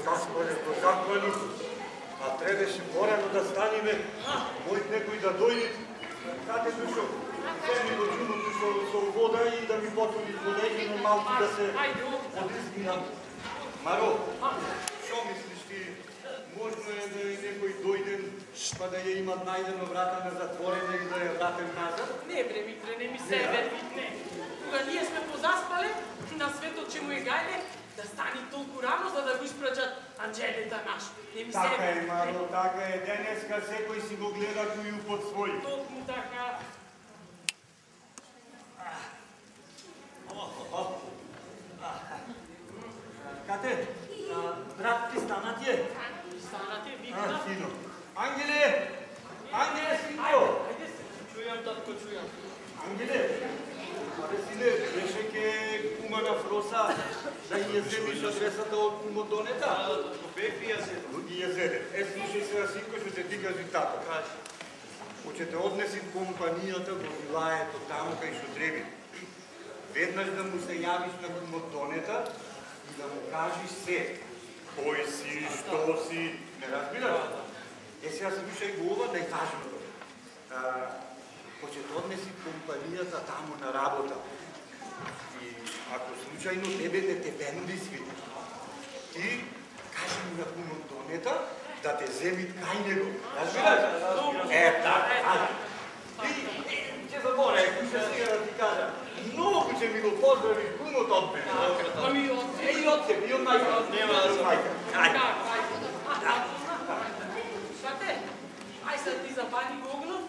заспали, а трябваше порано да станеме, мој некој да дојде, каде дошол? Семи го чудом дошол со вода и да ми потули водејно малку да се одизминам. Маро, шо мислиш ти? Можно е да некој дојден, па да ја имат најдено врата на затворена и да ја вратен назад? Не бре, Митре, не ми се верви, не. Кога ние сме позаспале, на светот че му е гајле, да стани толку рано за да го испраќат анđелета наш. Не ми се верви. Така е, Маро, така е. Денеска секој си го гледа кој под свој. Токму така. Кате, брат ти стана ти е? Стана ти е, викна. Сино. Ангеле! Ангеле, синко! Ајде се, чујам, татко, чујам. Ангеле, абе сине, беше ке кума на Фроса да ја земиш адресата од кумодонета? Татко, бев и ја зедам. И ја зеде. Слушај сега, синко, што ќе ти кажи тато. Кажи. Ќе те однеси компанијата во вилаето таму кај што треби. Веднаш да му се јавиш на кумодонета и да му кажеш се. Кој си, што си, не разбираш? Сега се слушај го ова најважното. Ќе те однеси компанијата таму на работа. И ако случајно тебе не те бендисви, ти кажи му на кумодонета да те земи кај него. Разбираш? Така, ајде. Ти ќе заборе, ќе сега да ти кажа. Многу ќе ми го поздрави кумот од мене. Ами од тебе. И од тебе, и од мајка. Нема да се мајка. Ајде. Кате, ај sad ти запали го огнот,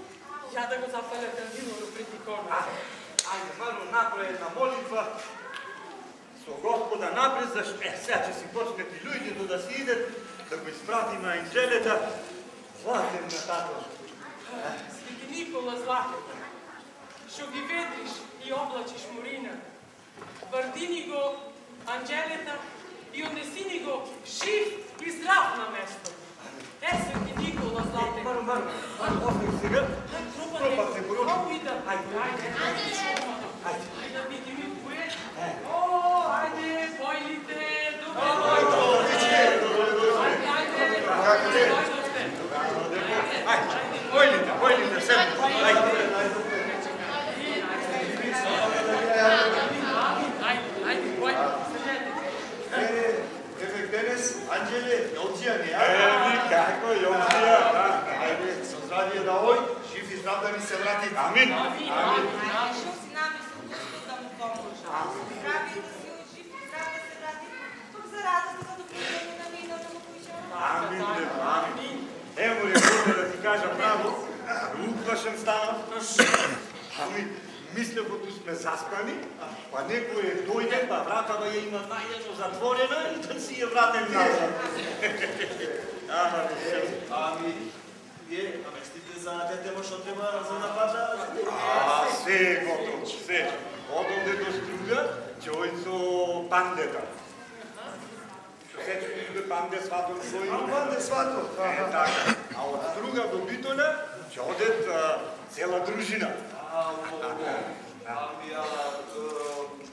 ја да го запалям кандилото преди корна. Ајде, Маро, направи една молитва со Господа напред, зашто сега ќе си почнете луѓето да си идат, да го испратиме анđелета, златен на тато. Свети Никола златен, што ги ведриш и облачиш морина, врдини го анđелета и однесини го жив и здрав на место. Свети Никола златен. Маро, остави сега. Тропате, бројно. Колку идам? Ајде, да видим и кој е. О, ајде, појлите, добро. Појлите, седно. Еве денес, Анđеле, Јолција не Како, Јолција? Ајде, со здравје да ој, жив и здрав да ни се врати. Амин. Шо си намислил Господ да му поможа? Прави да си жив и здрав да се врати, тук за радост за допълнение на миналата му куќа. Амин. Ево ли Боже да ти кажа право, уплашен станав. Ами, мислев ту сме заспани, па некој дојде, па вратава ја има најдено затворена и да си ја вратен назад. Ами, вие наместите за детево што треба за напада? Се готово, се. Одовде до Струга, ќе ојд со пандета. Што се чуи панде свато свој? Панде свато. Така. А од Струга до Битола ќе одет цела дружина. Ами,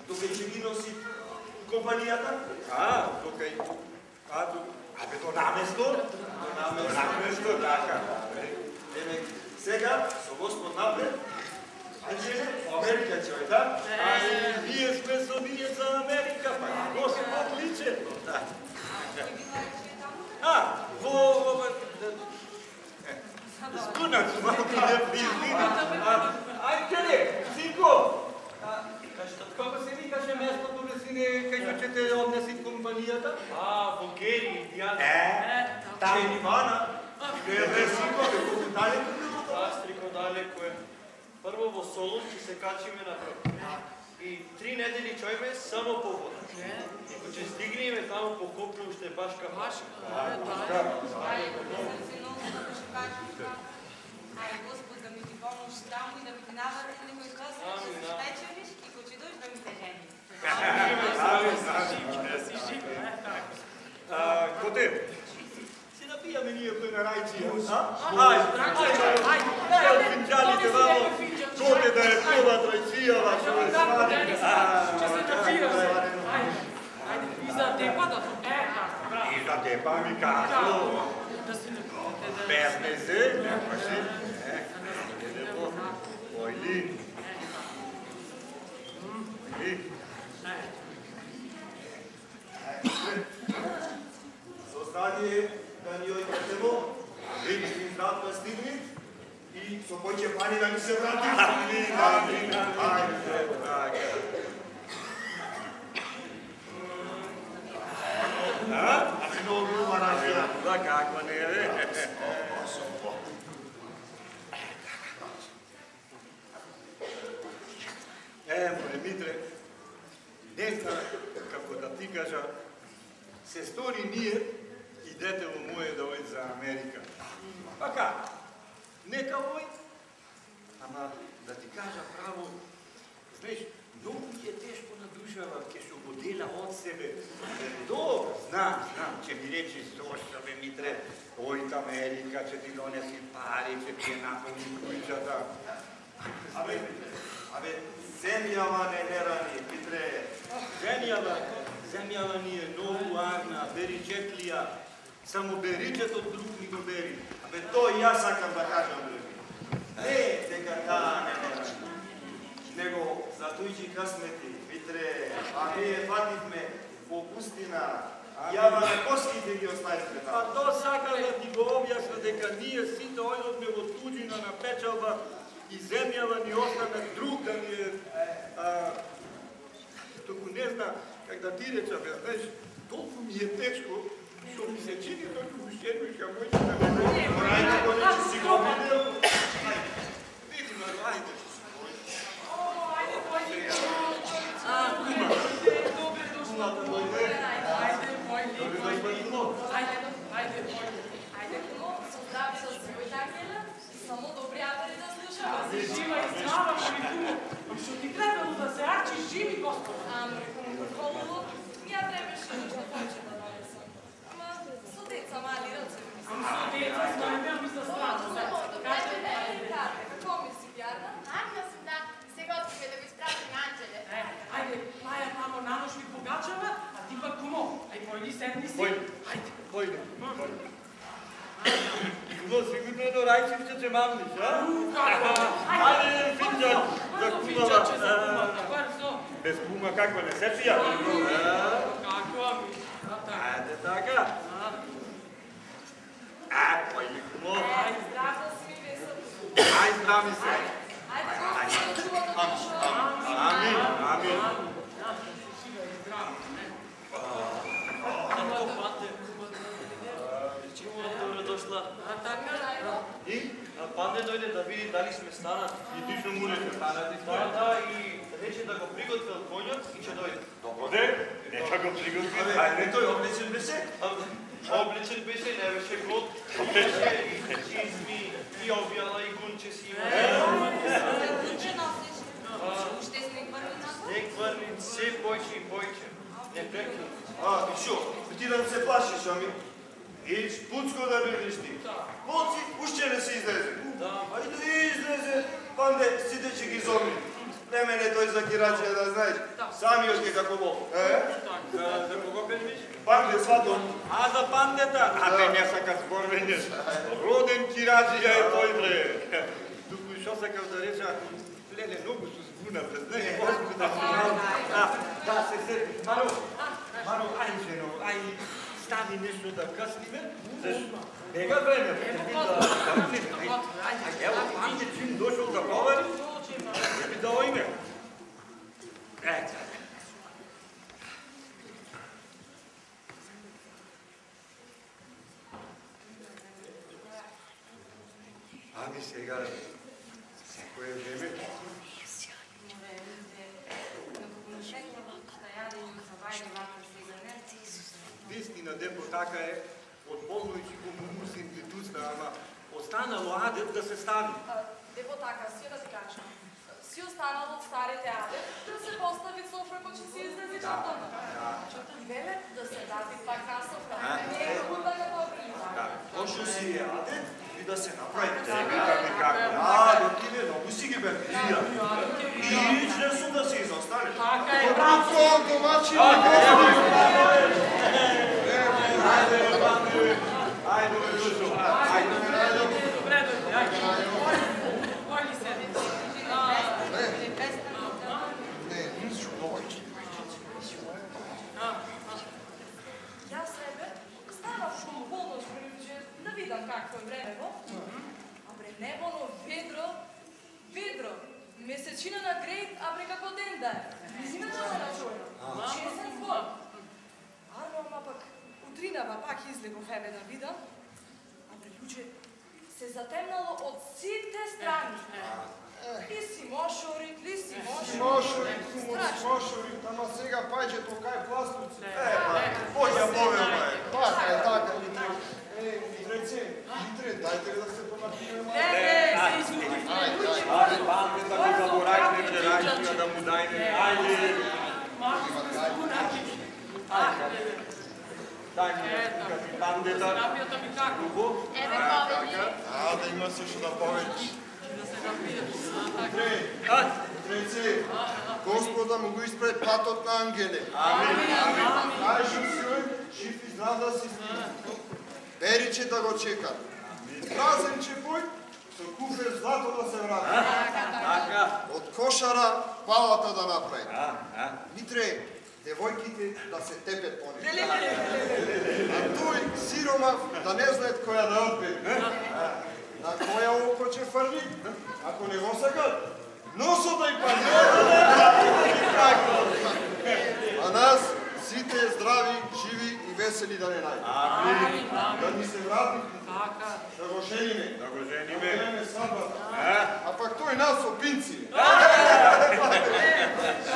тука ќе ги носи компанијата? Абе, до наместо? До наместо, така. Еве, сега, со Господ напред, Анđеле, во Америка ќе ојде, да? Ние сме со ние за Америка, па Господ личе. Скунат су малко не признини. Анđеле, синко, како се викаше местото да си не, кај што ќе те однеси компанијата? Во Гери, Индијана. Там. Ивана. Еве, синко, колку далеко било тоа? Стрико далеко е. Прво во Солун ќе се качиме на брод. И 3 недели ќојме само по вода. И кога ќе стигнеме таму по копно уште баш кафашка. Ајде, Господ да ми ти помош таму и да ми ти навади некој късен, че се спечелиш и кога ќе дојдеш да ми се жени. Коте, си напијаме ние кој на рајчија. Ајде, финџалите вамо, коте да е пила трајчија, вашо е сваден. Ще се допира. Ајде, и за депата, така. И за Е, па ми казо. Да си не помните, Без мезе, нямаше. Едемо. Ойлин. Ойлин. Zostanie Daniel Katemo, Lady Zdratka Stiglit i Sobocie Pani na mi se vrati. Amin, amin, amin. A mnogo maražja. Da, kako ne, moje Mitre, ne znam kako da ti kaža, se stori nije idete u moje da oj za Amerika. Pa ka, neka oj, ama da ti kaža pravo, znaš, mnogo mi je teško na dušava, ke što go dela od sebe. Dobro, znam, će mi reći Sošave Mitre, oj Amerika, će ti donesi pari, će ti je napolni kućata. Abe, zemljava ne nerani, Mitre. Zemljava nije novu agna, beri četlija, samo beričet od drug mi go beri. Abe, to i ja sakam da kažem, drugi. Ne, teka ta ne nerani. Nego za tuđi kasmeti, Mitre, a mi je fatit me po pustina. Java na koski te gi ostavite tamo. A to sakam da ti go objasna deka nije sito ojnot me od tuđina na pečalba i zemljava ni ostane drug da mi je... Toku ne zna kak da ti reča, znaš, toliko mi je teško, što mi se čini toliko ušćenuška moći da me ne... Morajte ko neće si go video. Vidim, ajde. Ajde, Vojni. Kuma. Dobre došla. Kuma, Vojni. Ajde, Vojni. Ajde, Vojni. Ajde, kumo, so zdravi da se voj takela, samo dobri averi da slušamo. Da si živa i zdrava, moji kumo. Što ti trebalo da se arčiš živi, gospod? Kumo, kolulu, ja trebаше nešto hoće da donesam. Ама, su deca mali, razumiješ. Deca знаеме, ами за страна. Какво мисли, Вярна? Ангел съм, да. Сега отиваме да го изпратим Анджеле. Ajde, Maja tamo nanošli pogačava, a ti pa kumo. Aj, pojdi, sedni si. Ajde. Vojni. Kumo, sigurno do rajčevića će mamniš, a? Kako? Ajde, finđak, za Brzo, kumava. finđače za kumava, brzo. Bez kuma kako ne se pija? Kako, ami? Ajde, taka. Pojdi, kumo. Ajde, zdravo si mi vesel. Ajde, zdravi se. Ajde, gospod, čuvamo dušu. Amin, amin. Tako, pante. Dobro došla. И? Панде дойде да види дали сме станати. И ти ще му рече станати сме. Да, и рече да го приготвил конјот и ќе дојде. Добро де, нека го приготви. Ajde, той облечен беше? Облечен беше, не беше год. Беше и чизми, и објала, и гунче си има. Гунче носиш. Ще снег върви нас? Снег върви все појче и појче. Не прекинат. И шо? Ти да се плашиш, ами? Ич, пуцко да бидеш ти. Моци, уште не се излезе. Да. Ајде излезе. Панде, сите ќе ги зомни. Не мене тој за кирачија да знаеш. Самиот ке како бол. За кого пенвиш? Панде, свато. А за пандета? А бе, не сака зборвење. Роден кираджија е тој, бре. Туку и шо сакав да реча, леле, многу су збунате, знаеш, возби да се да се сети. Маро, ај, жено, ај, stavi nešto da kasnime, znaš, njega vreme, evo, Ante čim došao da govori, ne bi dao ime. Eto. Ами сега, всяко е време. Вистина, депо така е, от полнојчи го мусим ти туста, ама останало адет да се стави. Депо така, си да ти кажа. Си останало от старите адет да се постави софра, ko će si izlezi od doma. I vele da se dati pak na sofra. Не е хубава да го прима. Ошо си е адет и да се направи. Викаме како. Да ти много си ги бе. И не сум да се изостане. Така е. Браво, домачи! Айде, видам какво е времево. Абре, небоно ведро. Месечина на грейт, абре како ден да е. Зимена на чуена. Чесен збор. Ама пак, утринава пак излегов еве да видам. Абре, луѓе, се затемнало од сите страни. Ли си мошори. Ама сега пајчето кај пластурци. Божја повелба е. Така, Митре. Митреце, дајте ли да се понапиме малко? Не, се извини. Памет да го заборавите вчерашния да му дайме. Ајде. Малко сме се бунаки. Дай ми бандета. Терапијата ми како? Еве поведи. Да има се што да повеќе. Да се напиеш. Митреце, Господа му го испред патот на ангеле. Ај жив и здрав да си стигне. Бериче да го чека. Празен че пој, со куфер злато да се врати. Од кошара палата да направи. Митре, девојките да се тепет по него. А тој сиромав да не знаат која да одбере. На која око ќе фрли, ако не го сакат, носот да и а нас сите здрави, живи и весели да не најдем. Да ни се врати, да го жениме. Да време свадбата. А пак тој нас опинци.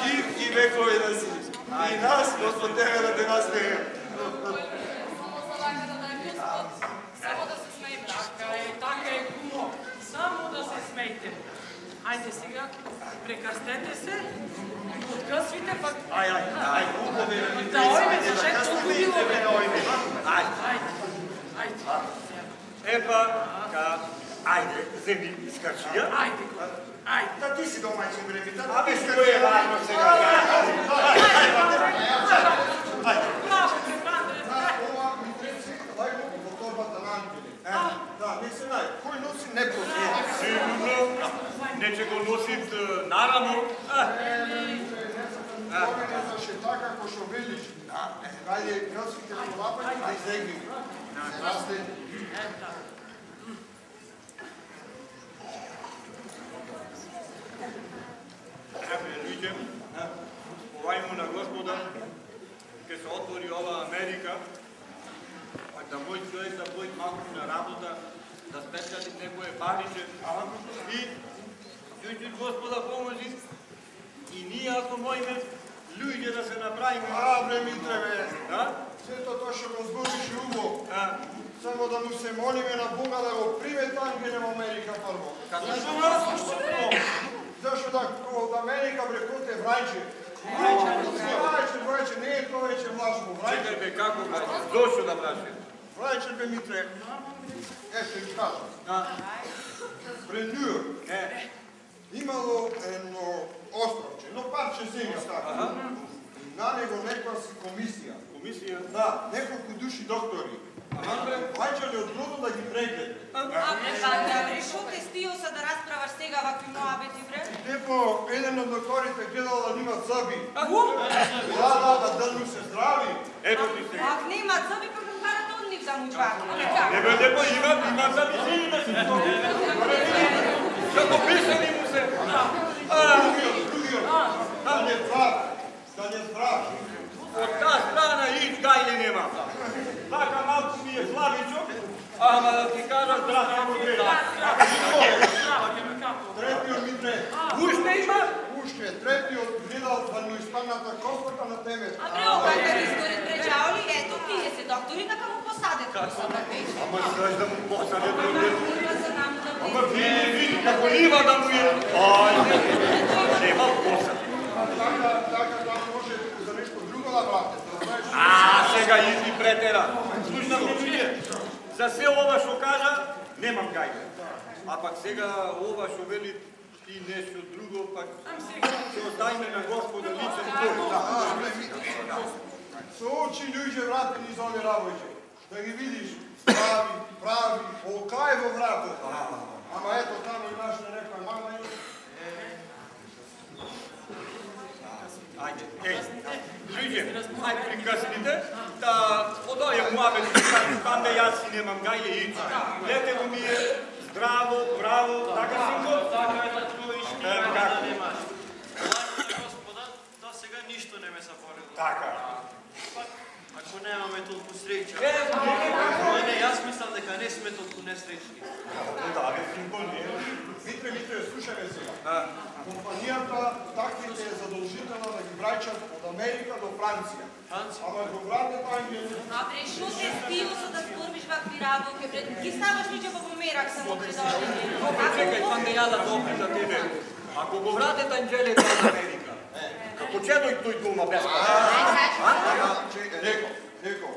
Жив и векови да си. И нас, Господ тебе да те наслега. Само за лака да дај Господ. Само да се смееме. Така е, кумо. Само да се смејте. Ајде сега, прекрстете се, откъсвите пак. Ај. Да ојме, зашето било бе. Ајде. Епа, ајде, земи скачија. Ајде. Да ти си домаќин времита. Абе, што е важно сега? Браво, Бранде. Ова Митреце, дај го во торбата на ангеле. Да, не се нај. Кој носи не проси. Сигурно, не че го носит нарамо. Спомене за шетака ко шо велиш. Кајде носите го лапање, да излегни. Се разледи. Луѓе, овајмо на Господа, ке се отвори ова Америка, а да мој човек да појде малку на работа, да спечали некое париче и јујте Господа поможи и ние ако мојме луѓе да се направиме. Бре, Митре, бе. Сето тоа што го збориш и убаво. Само да му се молиме на Бога да го приме ангеле во Америка прво. Зашто да од Америка брекоте врајче. Врајче, не е тоа веќе влашно. Чекај бе, како врајче? Зошто да врајче? Врајче бе, Митре. Ето им кажам. Пред Нью-Йорк имало едно островче, едно парче земја така. На него некоја си комисија. Комисија? Да, неколку души доктори. Вајчале од броду да ги прегледа. Шо те стио са да расправаш сега вакви моабети, бре? Тепо, еден од докторите гледал да немат зъби. Да, дали му се здрави. Ето ти се. Ах, не имат зъби, пък му карат од нив да му чвака. Не бе, депо, имат за мисиите си. Како писани му се. Другиот. Да не здрав. Од таа страна ич гајле нема. Така малку ми е слабичок, ама да ти кажа здрав како гледа. Третиот, Митре. Уште има? Уште, третиот гледал да му испадната костата на темето. Абре, ова да ви според пречаоли, ето, тие се доктори, така му посадят. Ама искаш да му посадят други. Ама види, види, како нива да му е. Нема посад. Така да може за нешто друго да брате. Сега изди претера. Слушнам те луѓе. За се ова што кажа, немам гајде. А пак сега ова што вели и нешто друго, пак ќе оставиме на Господа личен тој. Со очи луѓе вратени за овие работи. Да ги видиш, прави, олкај во вратот. Ама ето таму имаш на некоја мама и... Ајде, луѓе, ајде прикасните, да одоја муабет, тамде јас nemam gajle ići. Letelo mi je zdravo, bravo, така синко? Така е, татко, и ще няма да нямаш. Благодаря, Господа, да сега нищо не ме съпорило. Така. Пак, ако нямаме толкова среща. Не, аз мислям дека не сме толкова несречни. Да, бе, синко, не. Митре, слушай ме сега. Компанията таквите е задължителна да ги врачат от Америка до Франция. Ама го вратят Ангели. Абре, шо те стиво са да спорвиш вакви работи, бре? Ти ставаш ли че по померак само предаване? Чекай, панде я да допи за тебе. Ако го вратят Анджелето от Америка, како че той дума без Неко,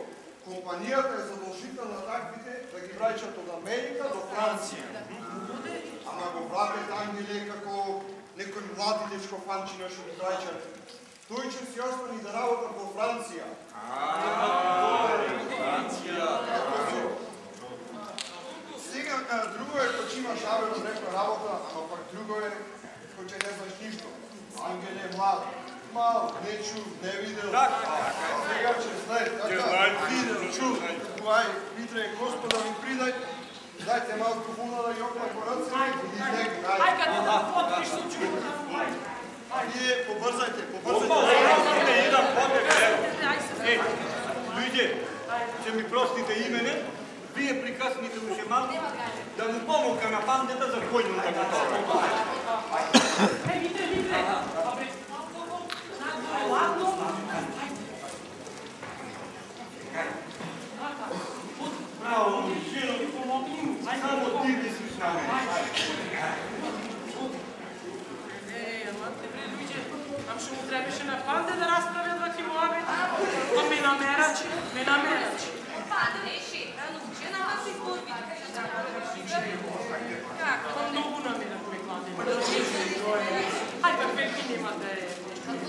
компанията е задължителна таквите да ги врачат от Америка до Франция. Ама го вратят Ангели како некој млади дечко фанчина што ги врачат. Той че си остани да работа во Франция. Франция. Сега, друго е кој имаш абело некоја работа, ама пак друго е кој че не знаеш ништо. Ангел е млад, мал, не чув, не видел. Сега че знае, видел, чув. Ај, Митре, Господа ми придај, дайте малко вуна да јокна по ръце и излега. Ај, каде да потриш случајно, Вие побързайте. Луѓе, ќе ми простите имене, вие прикасните ушеман да му помолка на пандета за којно да го тоа. Виде. Абре, ладно. Браво, момчино, само ти не си с нами. Ам што му требеше на панде да расправят ваки моабит? Ма ме намерачи. Панде не е шетано, че на вас изгодби. Како? Ма многу намерат ме кладе. Ај, какве ти нема да е.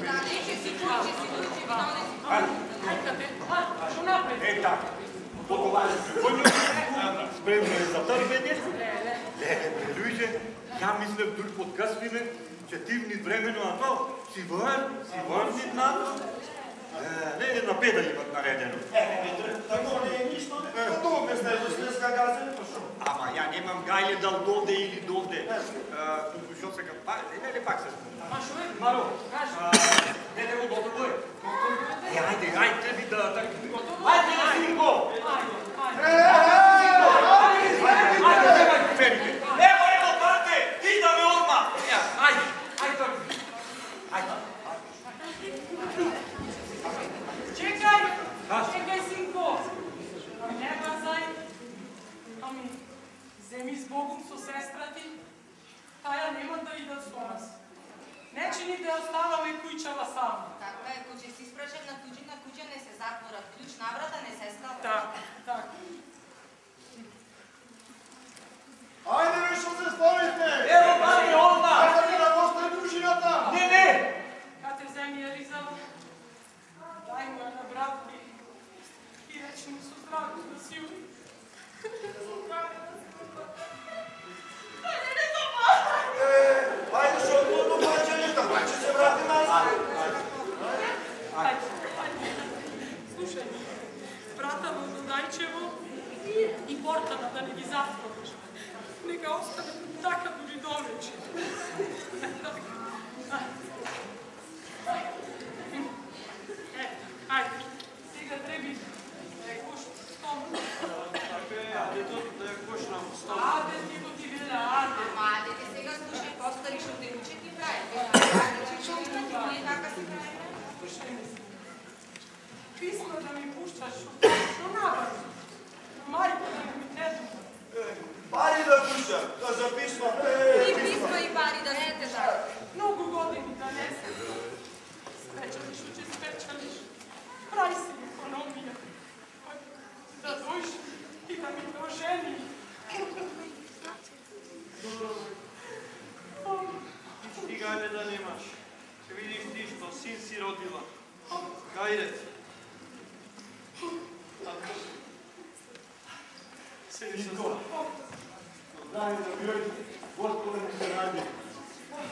Да, не, че си чули, че си видал, не си. Ај, каде? Шо напред? Е така. Поговаря се којно, спремно е за търпење. Луѓе, ја мислев дур подкаствиме, че ти вни времено на то, си върнит на то. Не е на педа имат наредено. Тако не е нищо, да то обяснеш да сте скагазени, пошо. Ама ја немам гајле дал довде или довде. Туку шо сега, не пак се спомня. Ма шо е? Маро, Кажи. не го готово е. Ајде, теби да... Ајде, синко! Ајде, немај куферите! Ево, панте! Идаме одма! Ајде, Чекай, синко! Не базај! Ами, земи с Богом со сестра ти, таја нема да идат со нас. Не чини да оставаме кујчава сама. Така е, куче си спрашен на куќа не се затворат, ключ на врата не се става. Так. Ајде бе, што се ставите? Ево, пани, одма! Ајде да остане дружината! Не! Кате земи Елизава, дај му на брат ми и речи му со здраве да си ури. Ајде, што одно плаченето, ќе се врати назад. Ајде. Слушај, брата му до Дајчево и портана да не ги затвориш. Нека остане така дури до вече. Ајде, сега треби да ја кош стом. Ајде тут да ја кошнам стом. Ајде, ти го ти веле, ајде. Ама, ајде, сега слушај, постари што те учи ти прави. Ние така си прави. Слушај ме се. Писма да ми пушташ, што набави? Мајко да ми тето. Пари да пуша, да записма. И писма и пари да не те дава. Многу години да не се. Спечалиш, че спечалиш. Прави си економија. Да дојш и да ми те ожени. Ти гајле да немаш. Ќе видиш ти што син си родила. Гајле. Седи се зла. Дай да биој, Господа ми се ради.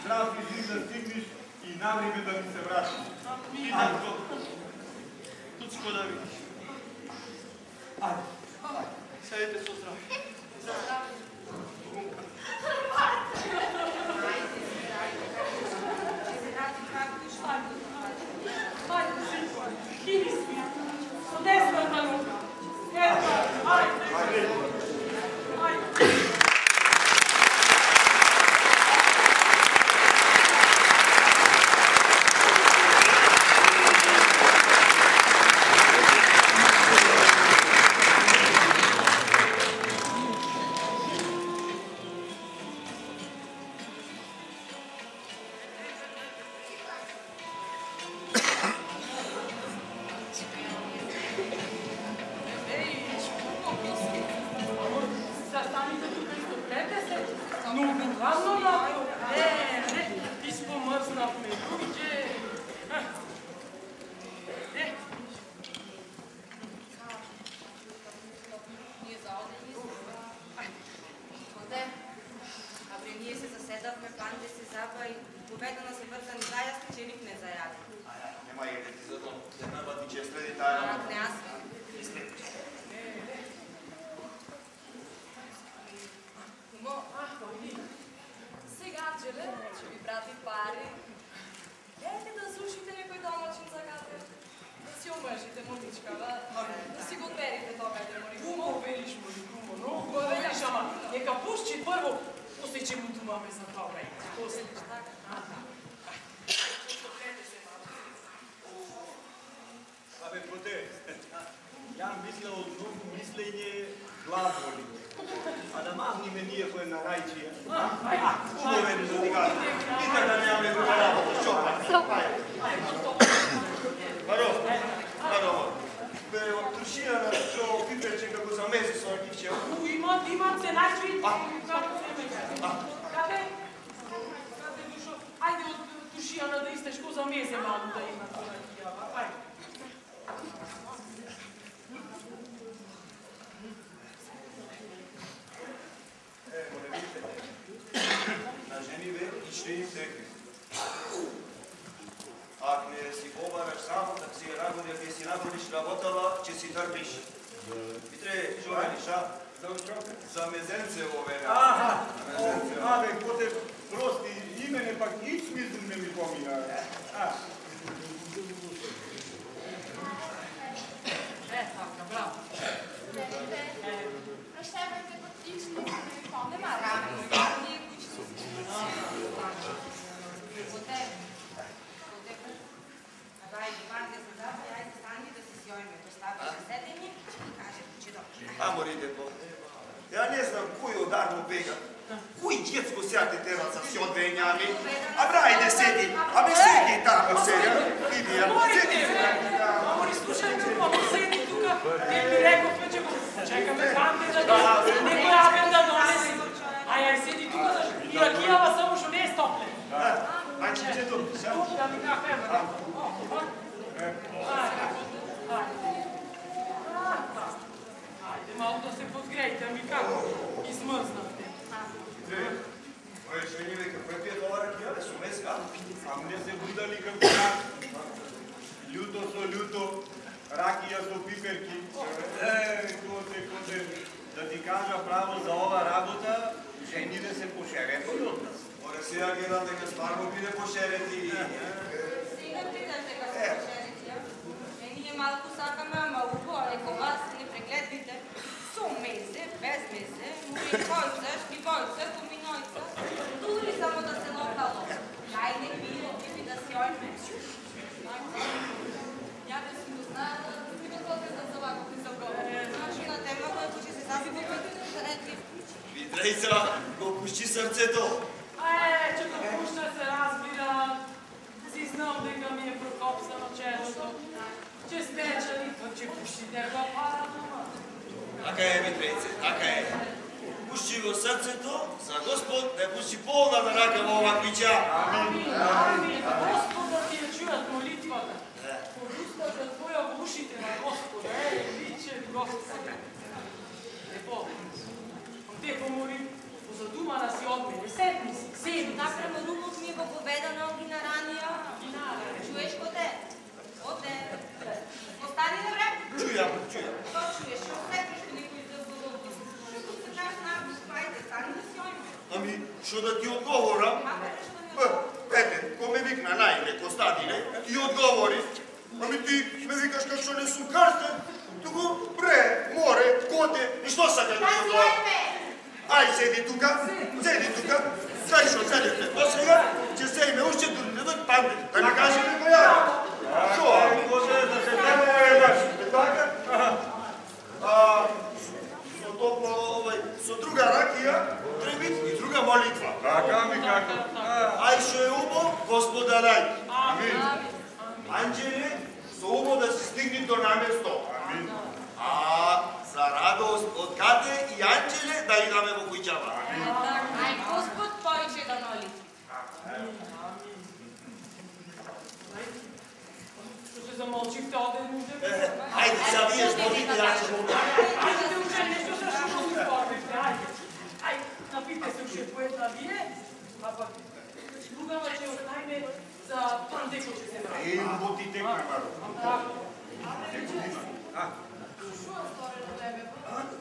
Здрав и жив да стигнеш и на време да ми се вратиш. И татко. Туцко да видиш. Ајде. Седите со здраве. Ajde, hini svi. Sa desna ruka. Eto, ajde. Ajde. Що да ти одговорам? Ете, ко ме викна најде, Костадине, ти одговори. Ами ти ме викаш како што не сум карстен, туку бре, море, коте, и што сака да ти одговори? Ај, седи тука, знај што седите, до сега, ќе седиме уште дури не дојд памет, да ми каже некој ја. Шо? Може да се темојаш, така? Со топло, со друга ракија, треба и друга молитва. Така ми како. Ај што е убо, Господа дај. Амин. Анđеле, со убо да се стигне до наместо. Амин. А за радост од каде и анđеле да идаме во куќава. Ај, Господ појче да моли. Што се замолчивте оде нужде? Ајде, сега вие молите, ја ќе молам. Ајде, уште нешто се шо се спорвите, ајде. Ај, напите се уште поета вие, а пак другава ќе оставиме за пандеко ќе се прави. Убо ти текме, Маро. Шо е сторено тебе?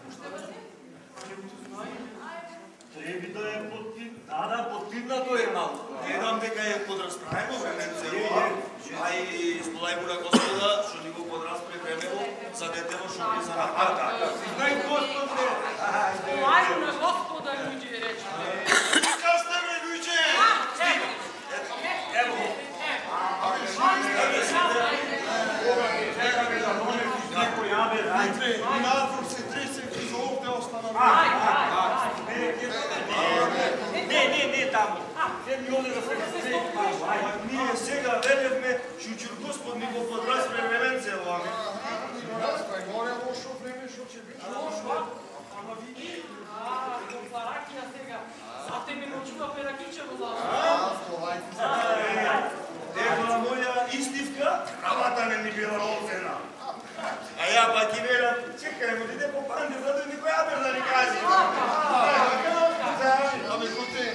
Уште врни? Треби да е подтивнато е малко. Гледам дека е подразправено временце ова. Ај, сподај му на Господа, што ни го подразпре времево за детево што ни за напада. Знај Господе. Ајде на Господа, луѓе, рече. Така сте, бе, луѓе! Ево. Чекаме да донесиш некој абер. Митре, надвор се тресе, за овде остана. Не, таму. Се ми оде да се Ние сега велевме, што Господ ни го подразпре временце ова. Раскај горе лошо време, што ќе биде. Ама види, до ракија сега. А тебе го чува перакичево за Ема моја истивка, кравата не ни била овзена. А ја пак и велам, чекај му, иде по панде, за да никој абер да ни кажи. Ами коте,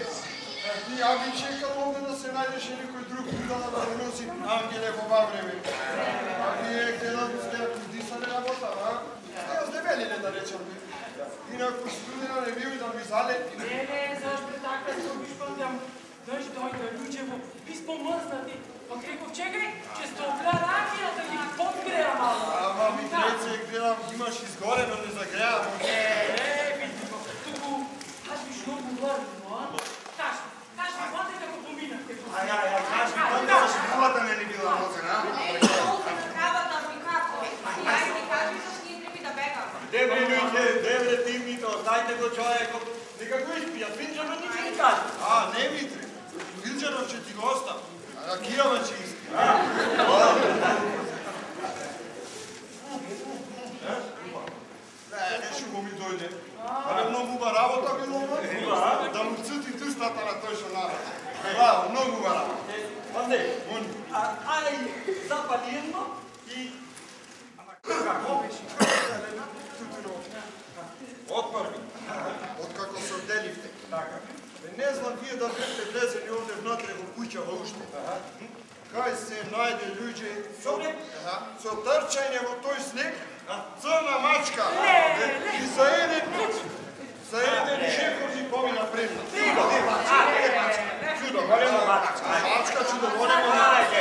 ја би чекал овде да се најдеше некој друг будала да носи ангеле во ова време. А вие гледам сте дисане работа, а? Ја здебелиле да речам. Инаку студена не бил и да ми залети. Не, зашто така што би шпандам. Знаеш, дојде луѓе во испомрзнати. Па реков, чекај, ќе стопля ракија да ги подгреа мало. Ама ми треце, гледам, имаш изгорено, не загреа. Види го, туку, кажеш многу варно, а? Кажи, ваде како поминахте. Кажи, панде, зашто кравата не ни била овзена, а? Кравата ми како? Ајде ми кажи зашто ние треба да бегаме. Дебре луѓе, дебре тимните, оставите го човекот. Нека го испија, Винчано ниче ни каже. А, не Митре, Вилчанов ќе ти го остав. А Кијава ќе испија. Нешто го ми дојде. Але многу уба работа било ова. Да му цути тустата на тој што наради. Браво, многу уба работа. Панде, ај, запали едно и... Како? Отпрви, откако се одделивте. Така. Не знам вие да бевте влезени овде внатре во куќава уште. Кај се најде луѓе со трчање во тој снег, црна мачка и за еден шефор ни помина премна. Чудо, голема мачка. Мачка, чудо, голема мачка.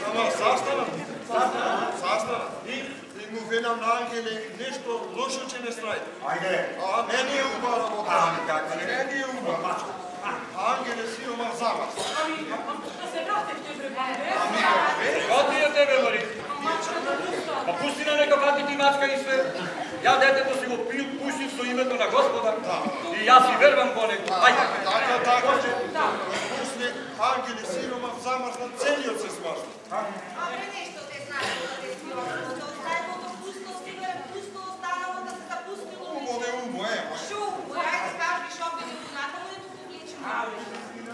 Ама састана. И му велам на ангеле, нешто лошо ќе не снајде. Ајде. А не ни е уба работа. Ами така, Не ни е уба. Ангеле сирома замас. Ами, да се вратите, бре, панде. Оти ја тебе, Мари. Па пусти на нека пати ти мачка и све. Ја детето си го пустив со името на Господа. И јас си вервам во него. Ајде. Така. После ангеле сирома замасна целиот се смасна. Абре нешто те знае да те спиот. Оставилото пусто, стига пусто останало да се запустило. Убо де убо, Шо убо? Ајде кажи шо би натаму да ту повлечем.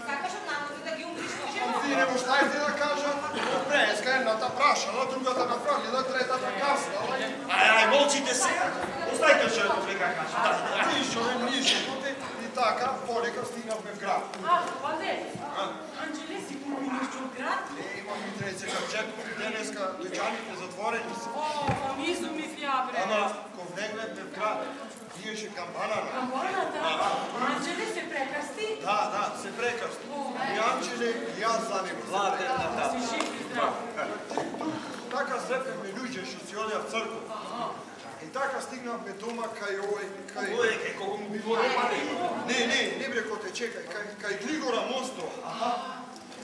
Сакаш од натаму да ги умриш во живот. Ти не можете да кажа, преска едната прашала, другата направила, третата касна. Ај, молчите сега. Оставите што дека кажа. Ништо, и така, полека стигнавме в град. Панде, Анđеле, сигурно имаш од град? Имам и треце капчетко, денеска дуќаните затворени се. О, изумив ја, бре. Ама, ко влегневме в град, отиеше към банана. Камбаната? Анđele се прекрасти? Да, се прекрасти. И Анđele, и аз за него се прекрасти. Си жив и здрав. Така сретнахме луѓе што си одеа в црква. И така стигнавме дома кај овој, Кај кого му би воде пари? Не бре коте, чекај, кај Глигора Мостро.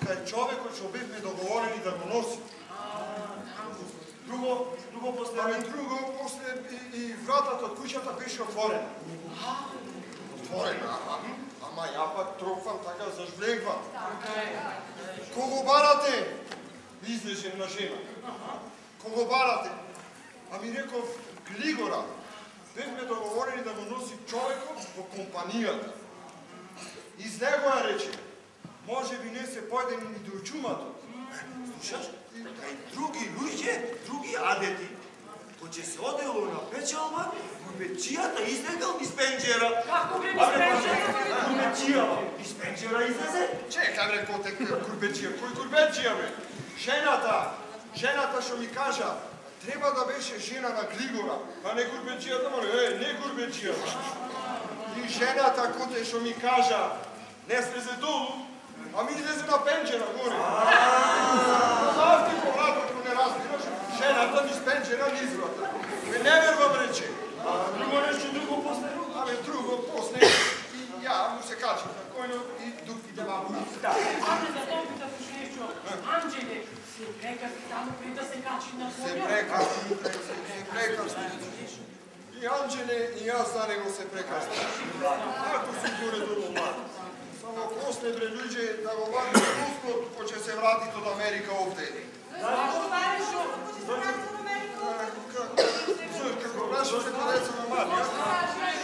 Кај човекот што бевме договорени да го носи. Друго после... Ами друго, после и вратата од куќата беше отворена. Отворена, ама ја пак тропвам така зажвлегвам. Кого барате? Излежем на жена. Кого барате? Ами реков, Глигора. Бевме договорени да го носи човекот во компанијата. Из него ја рече, може би не се појдени ни до чумато. Слушаш? Кај други луѓе, други адети, кој се одело на печалба, курбечијата излегал из пенџера. Како бе без пенџера? Курбечијава из пенџера излезе? Чекај бре коте курбечија, кој курбечија бе? Жената што ми кажа, треба да беше жена на Глигора, а не курбечијата, моле, не курбечијата. И жената коте што ми кажа, не слезе долу, а ми излезе на пенџера горе. Завти по вратот, ако не разбираш, жената ми с пенџера низ врата. Ме не вервам рече. Друго после? Абе, друго после. И ја му се качам на којно и дуптите бабу. Ајде да те питаш нешто. Анđele се прекрасти таму пред да се качи на Се конја? прекрасни. И Анđele и јас за него се прекрасни. Ако си горе долу млад. Само после бре луѓе да го вади Господ, кој ќе се врати од Америка овде. Зашто бариш Господ ќе се врати од Америка овде? Како прашате кога деца на мали,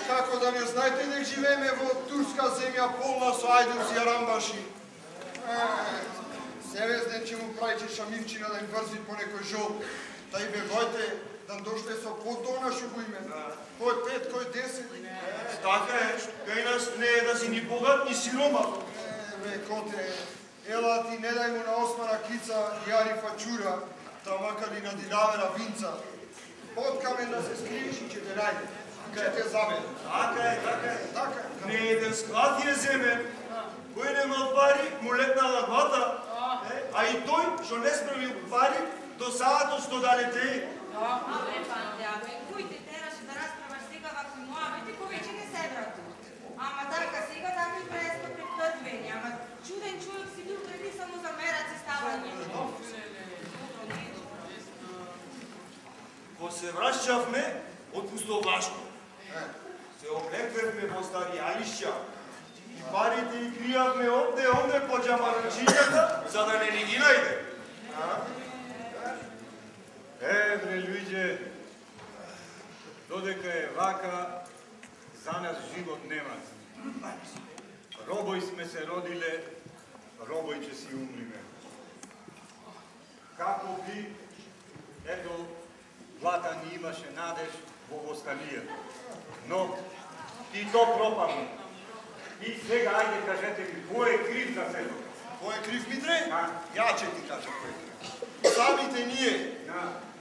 како да не знаете дека живееме во турска земја полна со ајдуци и арамбаши. Севезден ќе му прави шамивчина да им врзи по некој жол. Та и бегојте да дошле со подона што го име. Кој 5, кој 10. Така е, кај нас не е да си ни богат, ни сиромах. Бе, коте, ела ти не дај му на османа кица и арифа чура, та макар и на динавера винца. Подкамен да се скриеш и ќе те најде. Ќе те забеде. Така е. Не еден склад ја земе. Кој нема пари, му летнала глата. А и тој, што не справил пари, до саатот што да летее. Абе, панде, кој те тераше да расправаш сега вакви муабети, кој веќе не се врати. Ама така, сега такви преска претврдвени, ама чуден човек си бил преди само за мераци ставање. Ко се врашчавме од Пустовлашко, се облеквевме во стари алишќа и парите и кријавме онде по џамарчињата, за да не ни ги најде. Бре, луѓе, додека е вака, за нас живот нема. Робој сме се родиле, робој ќе си умриме. Како би, ето, Влата ни имаше надеж во восстанија. Но и то пропадна. И сега, ајде, кажете ми, кој е крив за сето? Кој е крив, Митре? Ја ќе ти кажам кој е крив. Самите ние.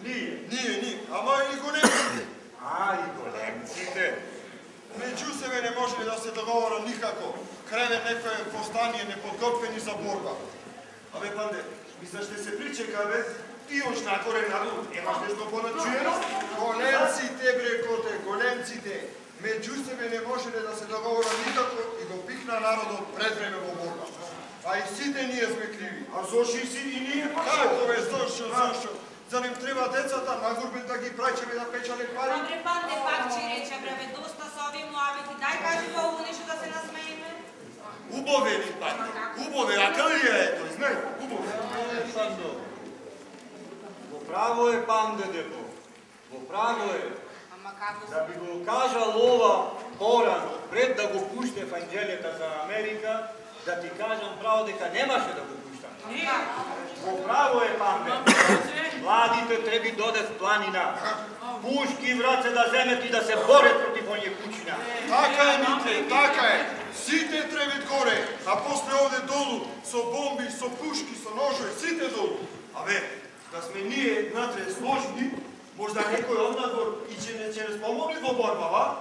Ние. Ама и големците. И големците. Меѓу себе не може да се договора никако. Крене некој восстание неподготвени за борба. Абе, панде, мислаш да се причека, бе? Ти ош накоре надолу, немаш нешто поначуено? Големците, бре, коте, големците. Меѓу себе не можеле да се договора никако и го пикна народот пред време во борба. А и сите ние сме криви. А зоши си и ние пак? Како бе, зошо? За ним треба децата на гурбен да ги праќаме да печале пари? Добре, панде, пак ќе рече, бре, доста со овие муабети, дај кажи во ово нешто да се насмееме. Убаве ли, панде? Убаве, а кај е тој, знај, убаве. Пандо, во право е панде, депо. Во право е. Ама како Да би го кажал ова порано, пред да го пуште Анđелета за Америка, да ти кажам право дека немаше да го пуштам. Во право е панде. Младите треби додев планина. Пушки в раце да земет и да се борят против оние кучина. Така е, Митре, така е. Сите требит горе, а после овде долу, со бомби, со пушки, со ножови, сите долу. Абе, да сме ние натре сложни, можда некој од надвор и ќе не помогли турско борба, ва?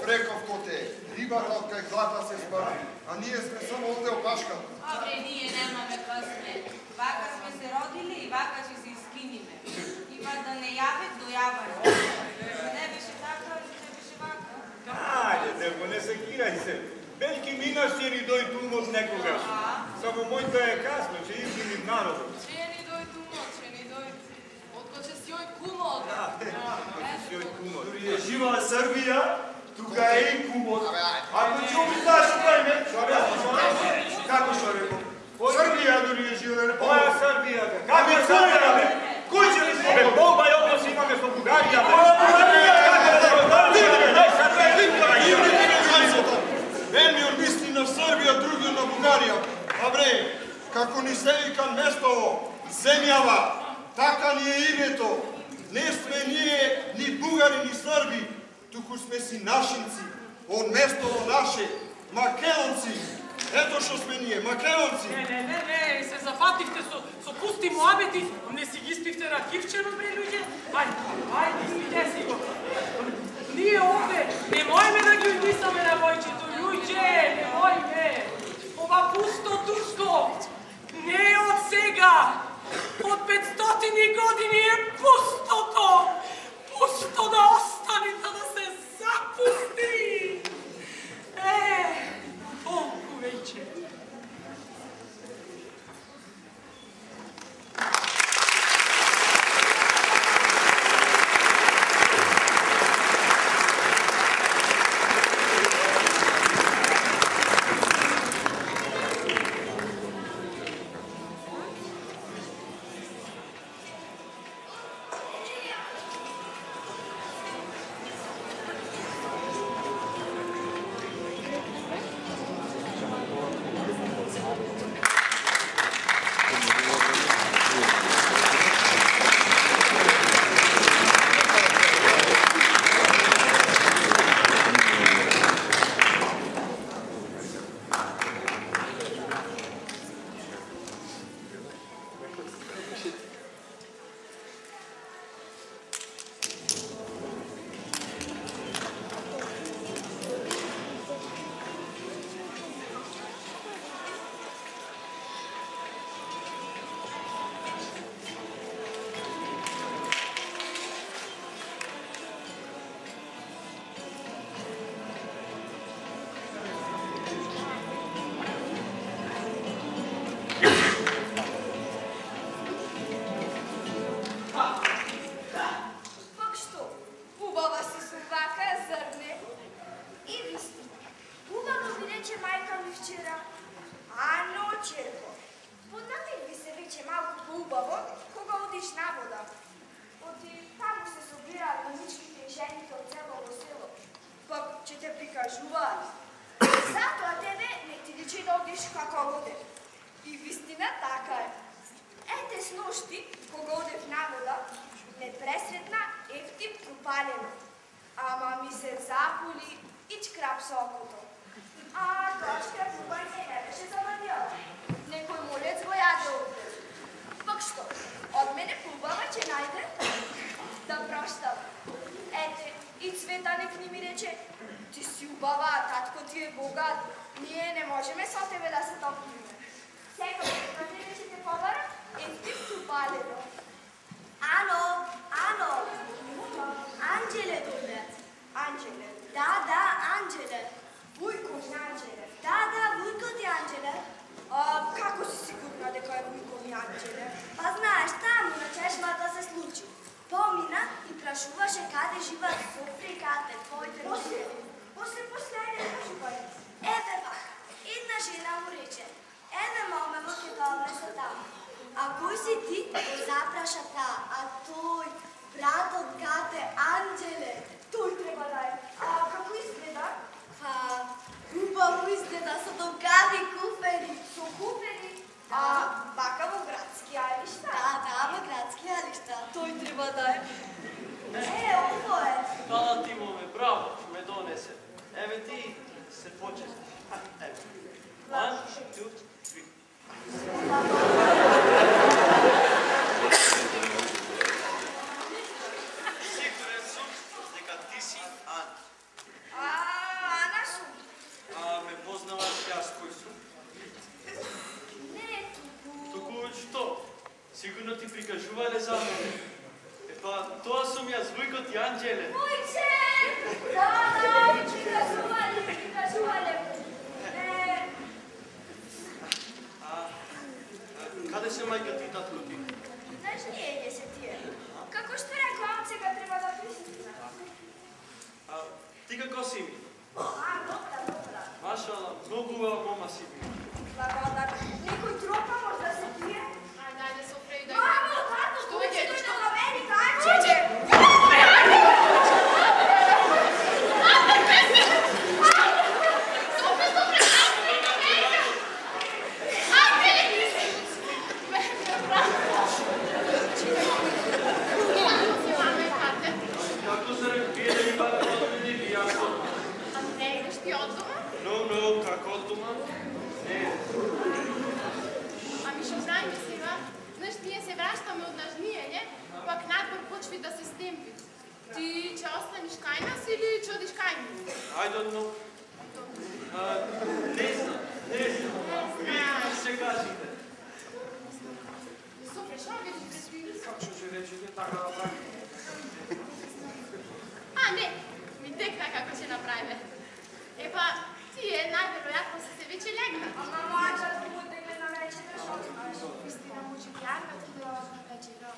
Реков ко те. Рибата од кај глата се спари, а ние сме само овде опашка. Абре, ние немаме късмет. Вака сме се родили и вака ще се изкиниме. Има да не яве до яване. Не беше така, не беше вака. Ајде, Делко, не се кирај се. Белки минаш ќе ни дојд умот некогаш. Само мојта е касно, ќе изгиним народот. Ќе ни дојд умот, ќе ни дојд. Откоќе си ој кумот. Си ој кумот. Дури е жива Србија, тука е и кумот. Ако ќе обиташ време, како што реков? Србија дури е жива, не Која помня. Србија, бе? Како е Србија, бе? Кој ќе ви Бе, се? Бога и однос имаме со Бугарија, бе. Едниот мисли на Србија, другиот на Бугарија. Абре, како ни се вика местово, земјава, така ни е името. Не сме ние ни бугари, ни срби, туку сме си нашинци, од местово наше, македонци. Ето што сме ние, македонци. Не, се зафативте со пусти муабети, не си ги спивте ракивчено, бе, луѓе? Ајде, спите си го. Ние овде не можеме да ги умисаме на војчето, луѓе, не можеме. Ова пусто турско не е од сега. Од 500 години е пустото. Пусто да остане, да се запусти. Толку веќе. Анджеле. Войче! Да, ги кажувале. Каде се мајка ти, татко ти? Знаеш, ние се тие. Како што рекла, сега треба да пристигна. Ти како си ми? Добра. Машала, многу убава мома си ми. Благодар. Некој тропа може да се пие? Ајде, Софреј, да Мамо, тато, Што кој е, ќе дедо, дојде што? до мене, кај? Како се вие да ги бара родители и јас од... Не, идеш ти од дома? Но, како од дома? Не. Ами што знаеме сега, знаеш, ние се враќаме од нажнијање, пак надвор почви да се стемпи. Ти ќе останеш кај нас или ќе одиш кај нас? I don't know. Не знам. Вие што се кажете? Софре, што ги предвидиш? Како ќе речете така да прави? Не, ми текна како ќе направиме. Епа, тие најверојатно се веќе легна. Ама мача, да гледам вечер, што знаеш? Истина мучи јарка ти да вечера.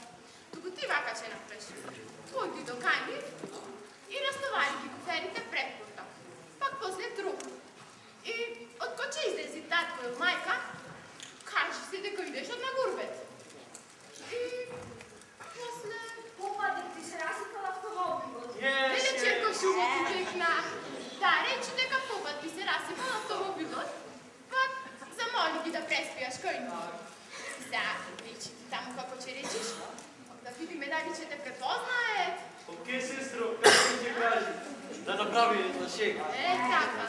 Туку ти вака ќе направиш. Појди до кај нив и растовари ги куферите пред порта. Пак после друг. И од кој ќе излези татко или мајка, кажи се дека идеш од на гурбет. И после... Попадик ти се расипал автомобилот. Еле черко шумо ти текна. Да, речи дека попад ти се расипал автомобилот, пак замоли ги да преспијаш кој нив. Сега, речи ти таму како ќе речиш, да видиме дали ќе те препознаат. Окей, сестро, како ќе кажи? Да направи на шега. Така.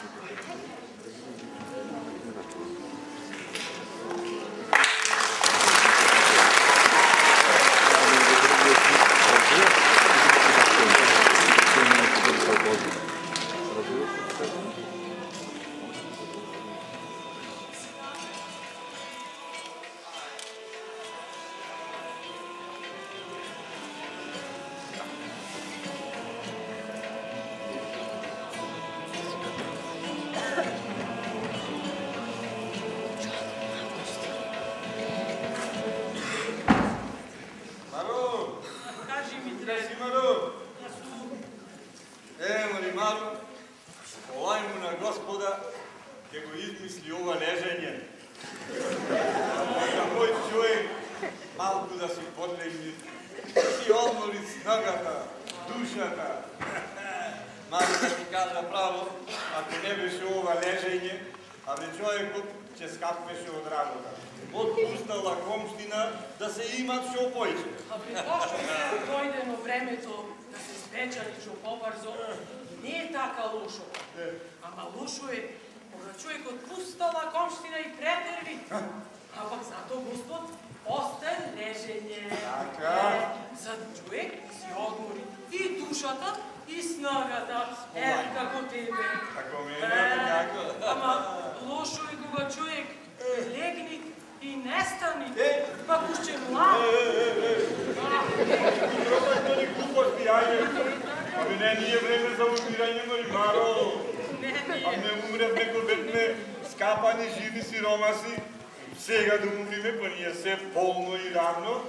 Сега да умриме, па ние се полно и равно.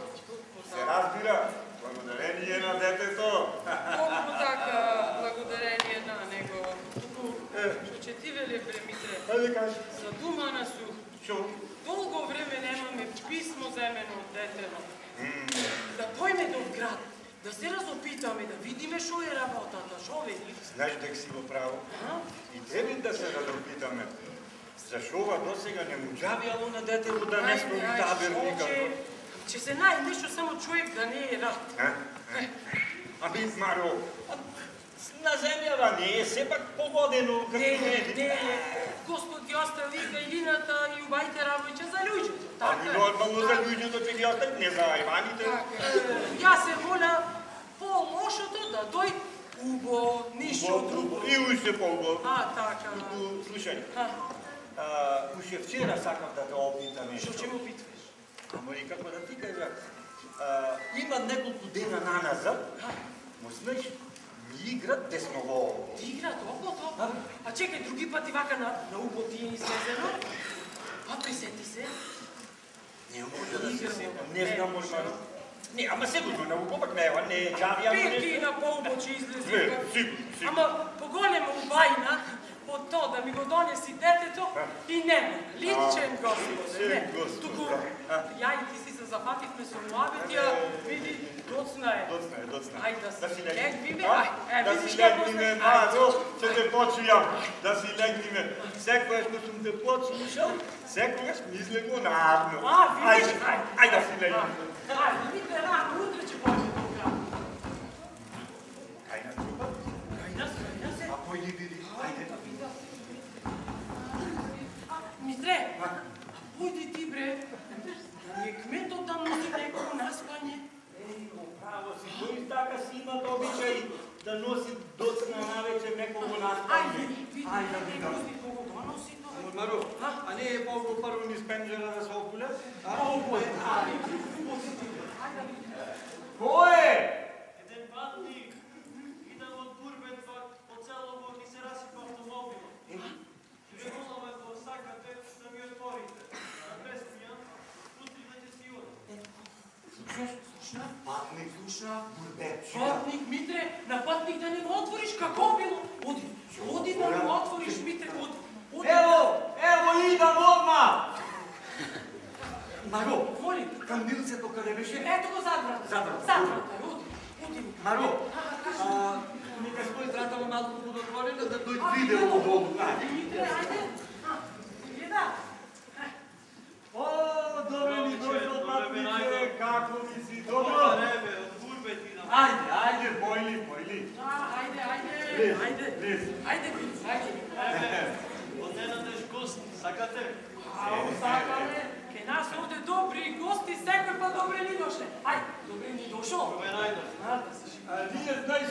Се разбира, благодарение на детето. Колко така благодарение на него. Туку, че ти веле премите, за дума на су. Долго време немаме писмо земено от детено. Да појме до град, да се разопитаме, да видиме шо е работата, шо вели. Знаеш дека си го право? И тебе да се разопитаме. Зашо ова досега не му джавијало на детето да не стои табер никако? Че се најнешто само човек да не е рад. Ами, Маро, на земјава не е сепак погодено како не. Господ ги остави гајлината и убајте работи за луѓето. Ами нормално за луѓето ќе ги остави, не за ајваните. Јас се моля по-лошото да дој убо, ништо друго. И уште по-убо. Така. Слушај, уште вчера сакам да те опитам нешто. Што ќе му питваш? Ама и како да ти кажа, има неколку дена наназад, но знаеш, играт десново. Ти игра топлото? А чекай, други пъти вака на убо ти е излезено. А присети се. Не може да се сетя. Не знам, може да... Не, ама сигурно на убо, пък не е джавия. Пети на по-убо, че излезе. Сигурно. Ама по-голема убайна от то да ми го донеси детето и не, личен Господе. Туку, я и ти си се запатихме со млабития, види, доцна е. Доцна. Ај да си легвиме, Да видиш си како легниме, Маро, ще те почуям. Да си легниме. Секогаш като съм те подслушал, секогаш мисля го наравно. Видиш? Ај да си легниме. Видите рано, утре че почне тука. Кај нас трупа? Кај нас се. А пойди види. Ајде. Митре, пойди ти бре, да ми е кметот да носи некој наспање. Право си, тој така си имат обичај да носи доцна навечер некого наспање. Види, некој кого го носи тоа. Маро, а не е по-го първо низ пенджера да се окуля? Колко е? Кој е? Еден патник, идам од Бурбет, по целово ни се расипа автомобилот. Ви молам, ако сакате, да ми отворите. Без пијан, утре да ќе си одам. Патник, слушна, Бурбет. Патник, Митре, на патник да не го отвориш, како било? Оди да не го отвориш, Митре, оди. Ево, идам одма! Маро, Моли, към Милцето къде беше? ето го зад врата, оди. Маро, нека стои вратама малко подотворена, да дойде видео удобно. Митре, ајде. Гледа. О, добре ни дойшъл, патнице, како ми си, добро? Ребе, од Бурбет идам. Айде, бойли. Ајде. Од ненадеж гост, сакате? Сакаме. Ке нас овде добри гости, секој пат добре ни дошле. Добре ни дошол. Добре најдов. Ние, знаеш,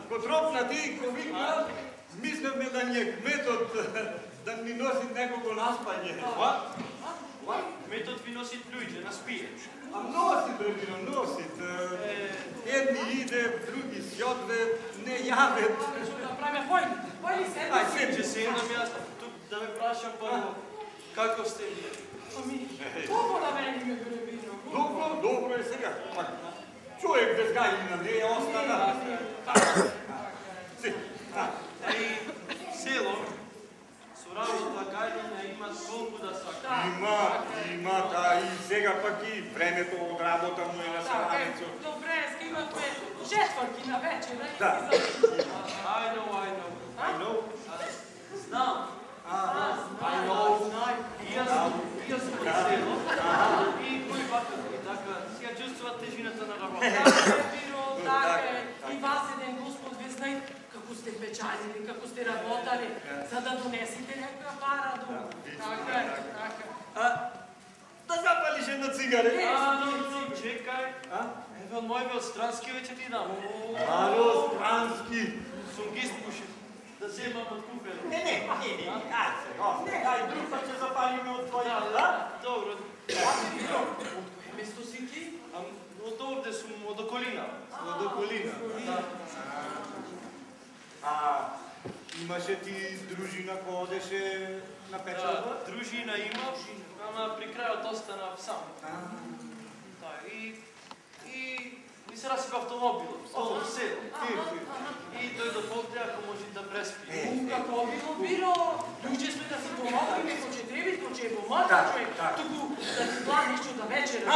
потропна ти, ко викна, мислевме да ни е кметот, да ни носи некого наспање. Кметот ви носи луѓе, на спие. А носи, бебино, носи. Едни иде, други си одве, не јаве. Што да правиме? Појди седи. Ќе седнам јас тук да ме прашам прво, како сте вие? Добро да мене ме пребино. Добро е сега. Човек без гајина не е остана. И село, со работа гајдина имат колку да сака. Имат, а и сега пак и времето од работа му е на саранецо. Добре, имаме четвртки на вечера. Да. I know. Знам. I know. И јас сум при село. И кој вака, и така, сега чувствува тежината на работа. Така е. И вас еден Господ ве знае како сте печалили, како сте работали, за да донесите некоја пара до. Така е. Да запалиш една цигаре? Чекај. Еве од мој од Странски веќе ти дам. Ало, Странски. Сум ги спушил. Да земам од куфера. Не. Ај, друг пат ќе запалиме од твоја, да? Добро. Од кое место си ти? Од овде сум, од околина. Од околина. Имаше ти дружина која одеше на печалба? Дружина имав, ама при крајот останав сам. И ми се расипа автомобилот, од село. И дојдов овде, ако може да преспи. Како било, луѓе сме да си помогнеме, ко че треба, ко че е помага човек, туку да ти гладиш да вечера.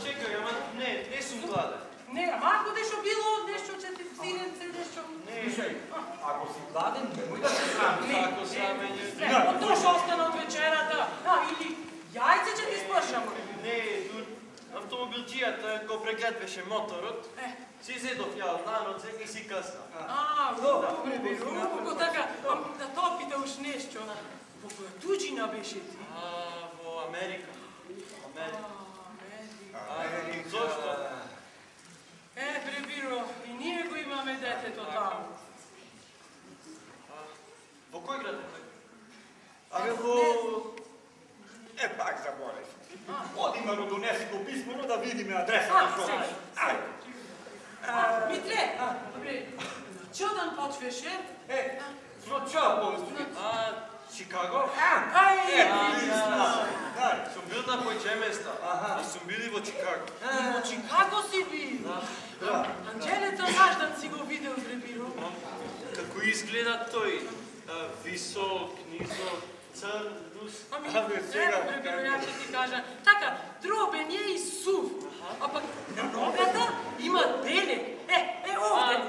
Чекај, ама не сум гладен. Не, ама ако нешто било, нешто че ти сиренце, нешто... Слушај, ако си гладен, немој да се срами. Ако срамене... Од тоа што остана од вечерата, или јајце че ти спршам. Не, автомобилчијата го прегледваше моторот, си зедов ја од наноце и си късна. Добре, било, така, да топите уж нешто. Во која туџина беше ти? Во Америка. Зошто? Пребиро, и ние го имаме детето таму. Во кој град е? Абе, во... пак заборев. Оди, Маро, донеси го писмено да видиме адреса. Митре, Čudan počvеше? No čo povesti? Chicago? Som bil na poče mesta. I som bili vo Chicago. Во Чикаго си бил? Анđeleta znaš da si го видел пребирал? Како изгледа тој? Висок, низок, црн, рус. Ами, ево пребирал, ја ќе ти кажа. Така, дробен е и сув. А пак на ногата има белек.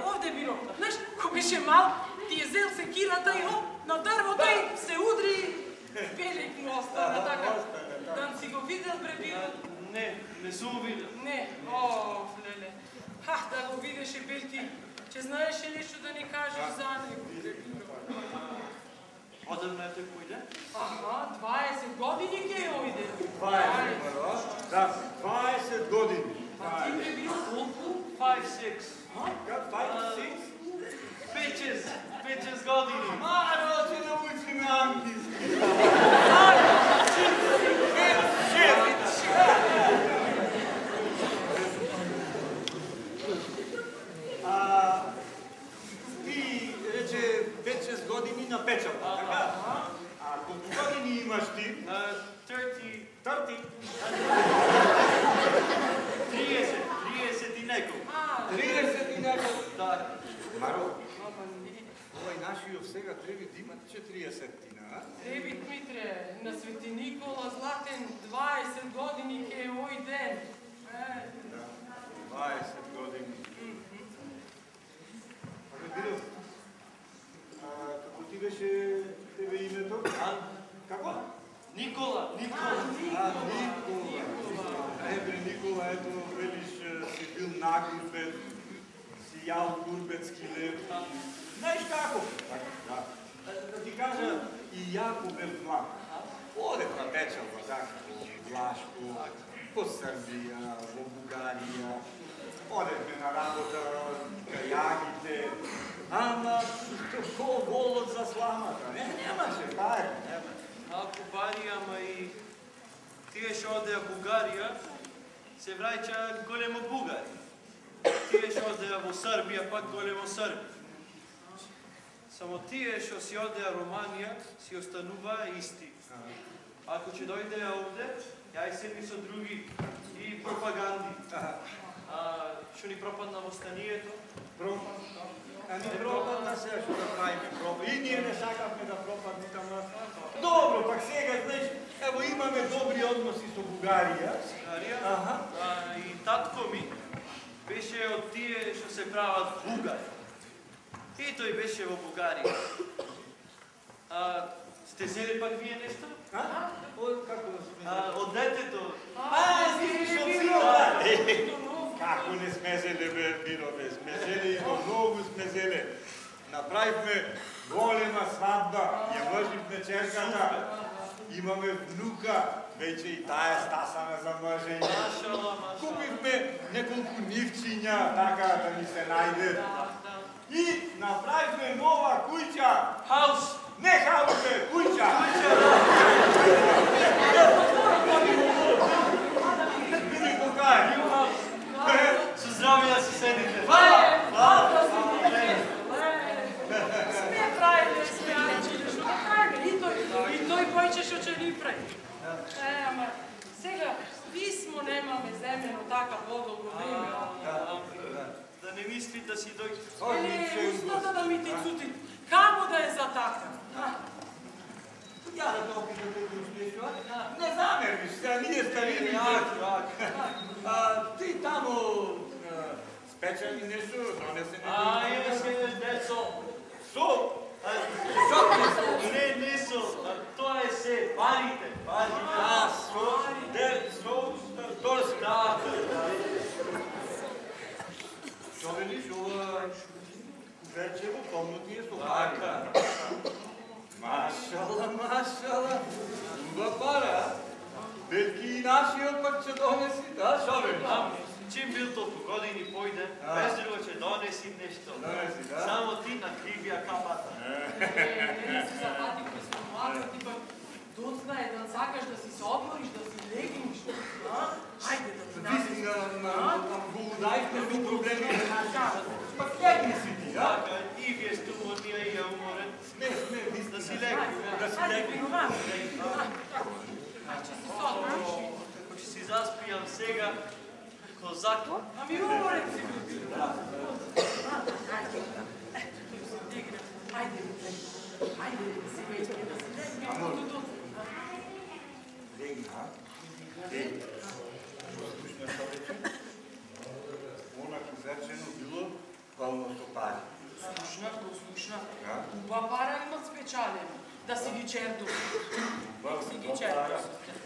Овде бiro. Знаеш, ко беше мал, ти е зел секирата и на дрвото и се удри. Белек му остана, така. Дан си го видел пребирал? Не сум видел. Не, леле. Да го видеше Белки, че знаеше нещо да ни кажеш за него. Одам на тој појде? 20 години ке ојде. 20, да, 20 години. А ти бе бил колку? 5-6. 5-6 години. Роče nauči me anglийски. Ти рече 5-6 години на печалба, така? А колко години имаш ти? 30 и неколку. 30 и неколку. Да. Маро, овај нашиот сега треба да има 40-тина, Треби, Дмитре, на Свети Никола Златен 20 години ке е ој ден. 20 години. Бил, како ти беше тебе името? Како? Никола. Никола. Никола, ето, велиш, си бил нагурбет, си јал гурбетски лев. Знаеш како? Да ти кажа, и јако бев млад. Одев на печалба, така, во Влашко, по Србија, во Бугарија. Одевме на работа, кајагите. Ама, ко волот за сламата, немаше пари, немаше. Малку пари, ама и тие што одеа Бугарија, се враќа големо Бугари. Тие што одеа во Србија, пак големо Срби. Само тие што си одеа Романија, си останува исти. Ако ќе дојдеа овде, ја и седми со други и пропаганди. Што ни пропадна во станието? Не пропадна сега што да правиме пропад. И ние не сакавме да пропадне тама. Добро, пак сега, знаеш, ево имаме добри односи со Бугарија. И татко ми беше од тие што се прават бугари. И тој беше во Бугарија. Сте зели пак вие нешто? Како да сме? Од детето. Си од синота! Како не сме зеле, Бирове, сме зеле и до многу сме зеле. Направивме голема свадба, ја мъживме черката. Имаме внука, веќе и тая стасана за мъжење. Купивме неколку нивчиња, така да ни се најде. И направивме нова куќа. Хаус. Не хаус, куќа. Види кока е. Со здравје да си седите. Сме правиле, што да правиме. И тој појче што ќе ни прави. Ама, сега, писмо немаме земено така подолго време. Да не мисли да си дојде. Устата да ми ти цути. Камо да е за така? Ја да те опитам да го успешува. Не замервиш се, ние старини. Ти тамо спеча ли нешто, донесе некој? Јас децо. Со? Не со. Тоа е се. Парите. Што велиш, ова куверчево помно ти е со пари. Машала, убава пара. Белки и нашиот пак ќе донеси, да, што велиш? Чим бил толку години појде, без друго ќе донеси нешто. Само ти на кривија капата. Не се запативме со млада, ти пак доцна е да сакаш да си се одмориш, да си легниш. Ајде да ти Вистина, го удајте ми проблеми. Пак легни си ти, да? И Ajde, prigovam. Ajde, si sodno. Ako će si zaspijam сега, kozak. Ами говори си. Ajde, ajde, si već, da se ne tu. Legni, a? Legni. Slušno što reče? Onako zrečeno bilo пълно стопари. Слушна. Уба пара имат спечалено. Да си ги черду. Си ги черду.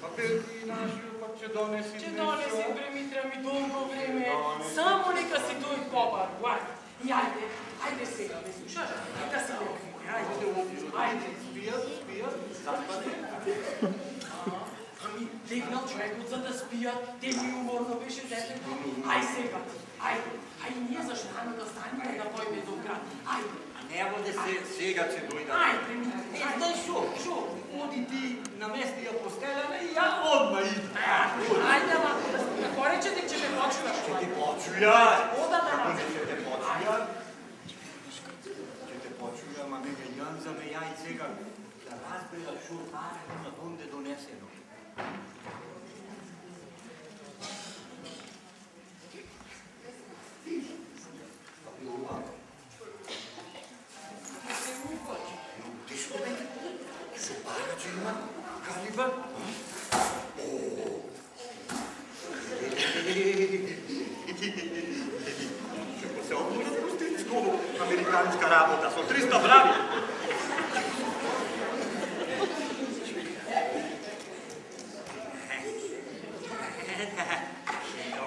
А перки нашио пак че донеси нещо? Че донеси, Премитра ми дълго време. Само нека си той кобар. И айде, айде сега, ме слушаш? Да си легни. Айде. Спият. Заспали. Ами, легнал човекът за да спият. Те ми уморно беше детето. Ай сега, айде. Ай, ние защо да станем да пойме до град? Айде. Няма да се сега, че дойда. Айде, ми. Знаеш шо? Оди ти намести я постеляне и я одма идам. Айде, ама, какво речете, че ме почуваш? Че те почуя. Ода да Ако нас. не ще те почуя. Че те почуя, ма ме генjан за ме я и сега. Да разбера шо парено на донде донесено. Калибър? Ще се отворят пустинско американска работа со 300 брави.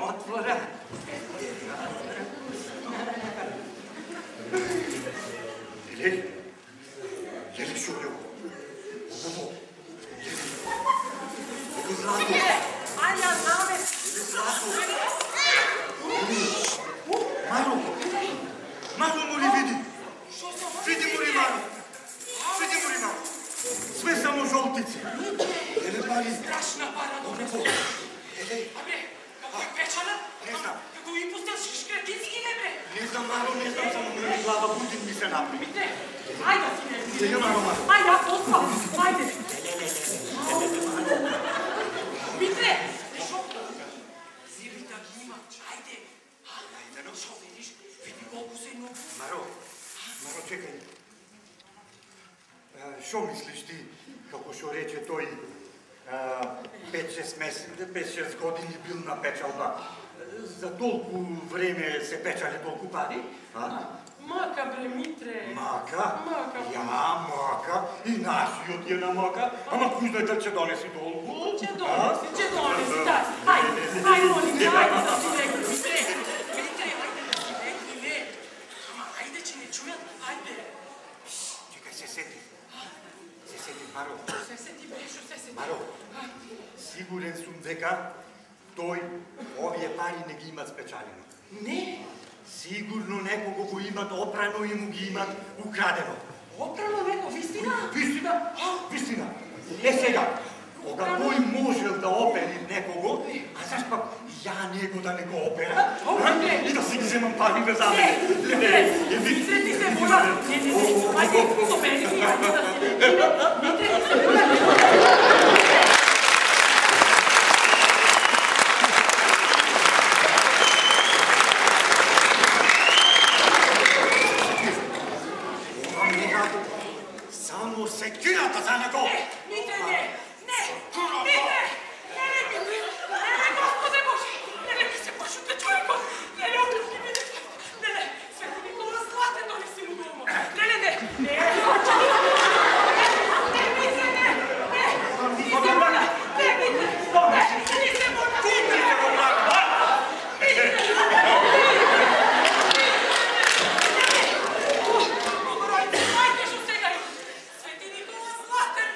Отвора. Еле шурю. Ай, я знаме. Маро! Маро, моли, види! Види, моли, Маро! Види, моли, Маро! Све само жолтици! Еле, пари! Страшна пара, добре. Абе, какво е печала? Не знам. Како ви пустил шкретински, бе? Не знам, Маро, не знам, само моли глава, Путин ми се напри. Митре, айде си не. Сега, Маро, Маро! Айде, аз отвам. Айде. Митре! Зирите ги има. Айде. Шо видиш? Види колко се много. Маро, чекай. Шо мислиш ти, како шо рече тој 5-6 години бил на печалба? За толку време се печали толку пари? Мака, бре, Митре. Мака? Мака. Ја, мака. И нашиот е на мака. Ама кујдете, че донеси толку? Че донеси, да. Ајде, моли те, ајде да си легни, Митре. Митре, ајде да си легни, ле. Ама ајде, че не чуят, ајде. Чекај, се сети. Се сети, Маро. Се сети, бре, шо се сети. Маро, сигурен сум дека тој овие пари не ги имат спечалено. Не. Сигурно некого го имат опрано и му ги имат украдено. Опрано него, вистина? Вистина. Е сега, кога тој можел да опери некого, а заш пак ја него да не го опера? И да си ги земам парите за мене. Митре, ти се бола. Не, ајде, собери ги, ајде да си легни. Митре, ти се бола. Само секината за него! Митре, не! Митре! Не, Господе Боже! Не, ми се пошуте човекот! Не, отръпни ми! Не, Свети Никола Златен донеси му го ума! Не! Митре, не! Ни се моля! Не, Митре! Ни се моля! Ајде, шо сега! Свети Никола Златен!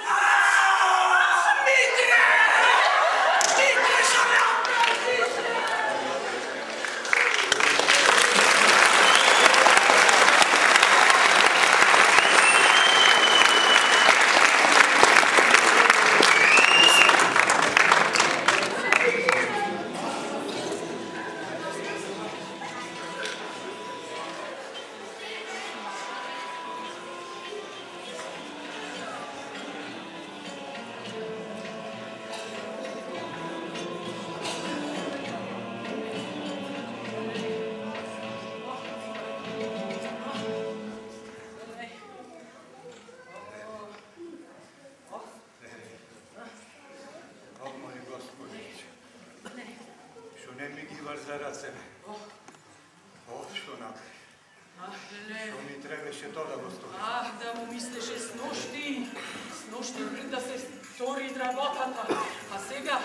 трябваше то да го стори. Да му мислеше с нощи да се стори работата. А сега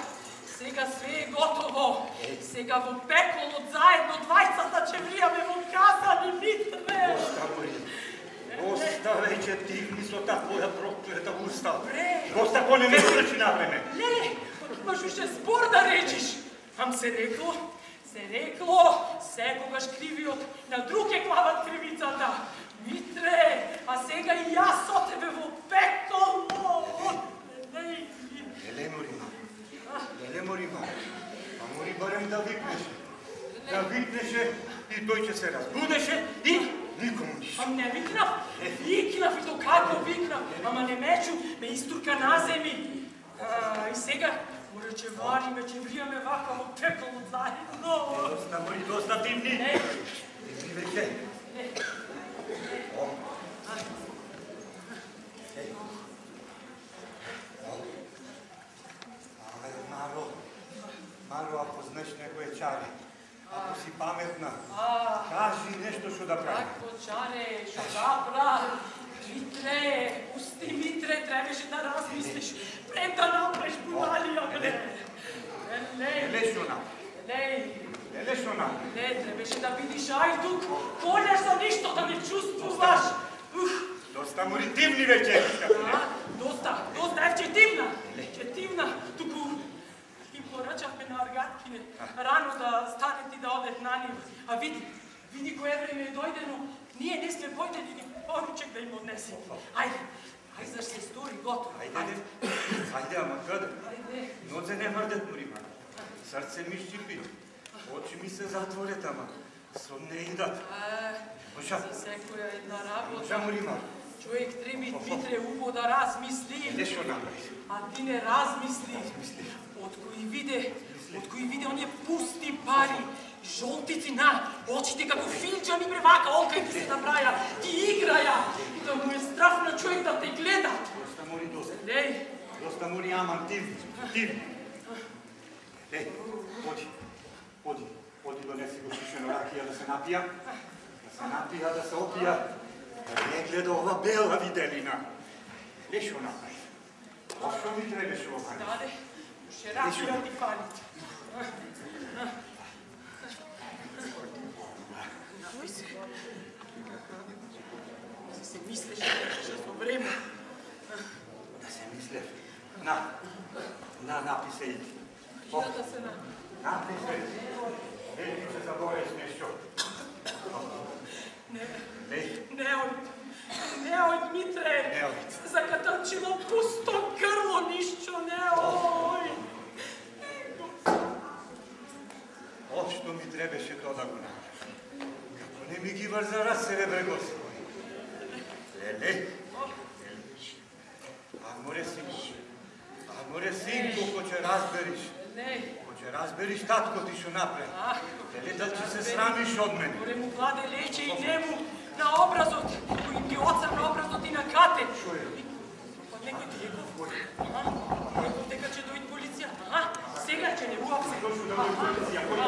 све е готово. Сега во пеколот заедно двајцата ќе влијаме во казани, Митре. Доста вече дивни со та твоја проклета уста. Доста по-неместно ќе направиме. Не, имаш уште збор да речиш. Ам се рекло, секогаш кривиот на друг е глават кривицата. Митре, а сега и јас со тебе во пеколот. Леле Морима, а мори барем да викнеше. Да викнеше и тој ќе се разбудеше и никому ништо. Ам не викнав и то како викнав, ама не мечу, ме истурка на земи. И сега, може ќе вариме, ќе вријаме вака во пеколот заедно. Доста дивни. Дивни веќе. Маро, ако знаеш некој чаре, ако си паметна, кажи нешто што да прави. Како чаре, што да прави? Митре, пусти Митре, требаше да размислиш, пред да направиш буналија, бре. Леле што направи? Не, требаше да бидиш ајдук, кољаш за ништо да не чувствуваш. Доста мори дивни веќе. Доста, четивна, туку им порачавме на аргаткине, рано да станет и да одет на нив. А види кое време е дојдено, ние не сме појдени ни поручек да им однесем. Ајде да се стори, готово. Ајде, ама каде? Нозе не мрдет, Морима. Срце ми шчипи. Очи ми се затворет, ама сон не идат. За секоја една работа. Можа, Морима. Човек треби, Митре, убо да размисли. Иде што направи? А ти не размисли. Од кои виде оние пусти пари, жолтици на очите како филџани мревака, олкај ти се набраја, ти играја. И да му е страф на човек да те гледа. Доста мори, доста. Леј. Доста мори, амам, дивни. Леј, оди донеси го шишено ракија да се напија. Да се опија. Да не гледа ова бела виделина. Леј шо направи. Што ми требеше ова? Даде, ше ракија ти фалит. Напи се. Да се мислеш што со време. Да се мислев. Напи се иди. Да се Напи се. Вели че забореш нешто. Неој, Митре. Закатанчило пусто грло, ништо, неој. Што ми требеше тоа да го направи. Како не ми ги врза разсеребре Господи. Леле. Аморе синко, ко ќе разбериш. Ко ќе разбериш татко ти шо направи. Леле, дали ќе се срамиш од мене. Море му кладе лече и нему на образот, кој ти оцрна образот и на кате. Шо е? Некој ти реков дека ќе дојде полиција. Сега ќе не уапсе. Точно да дојде полиција. Кој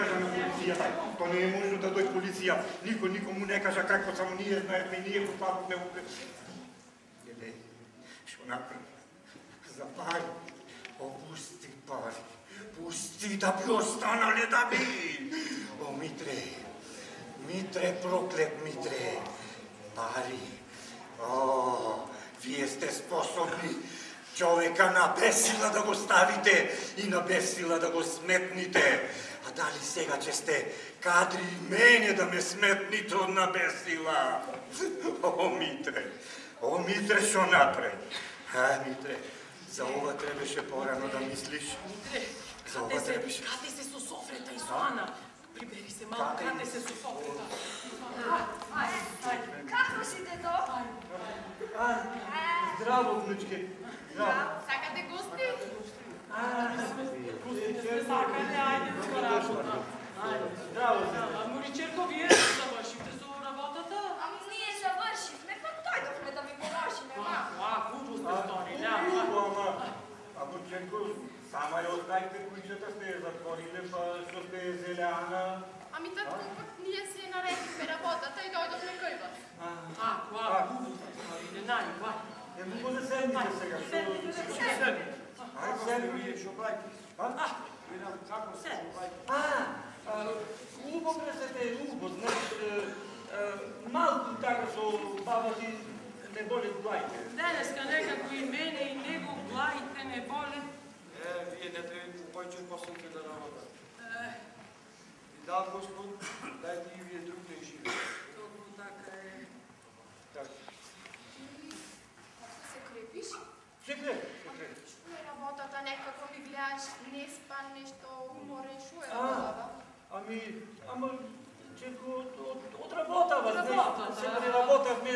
кажа на полицијата? То не е можно да дојде полиција. Никој никому не кажа како, само ние знаеме, ние го папот не упре. Леле, шо направи? За пари. Опусти пари. Пусти да би останале да би. О, Митре, проклет Митре. Пари. О, вие сте способни човека на бесила да го ставите и на бесила да го сметните. А дали сега ќе сте кадри мене да ме сметните од на бесила? О, Митре, шо направи? Митре, за ова требеше порано да мислиш. Митре, кате се со Софрета и со Ана. Прибери се малко, кате се со Софрета. Како си, дедо? Здраво, внучке. Сакате гости? Гостите сме сакале, ајде до работа. Здраво, Моричерко, вие завршивте со работата? Ние завршивме, па дојдовме да ви поможиме, ма. Хубаво сте сториле, А Моричерко, сама ја оставите куќата, сте ја затвориле, па што сте ја зеле Ана? Ами татко, ние си наредихме работата и дојдовме кај вас. го да седнете сега. Айде, седни. Вие шобайки. Видам како се шобайки. Убавресете е убо, знаеш, малку така со баба ти не болят глаите. Денеска некако и мене и него глаите не болят. Вие не треба повеќе посилки да работа. И да, Господ, дайте и вие друг ден живе. Толку така е. Се крепиш? Се креп. Шо е работата, некако ми гледаш, не спан, нешто уморен, шо е работата? Ама, чеко, од работава, знаеш, се преработавме,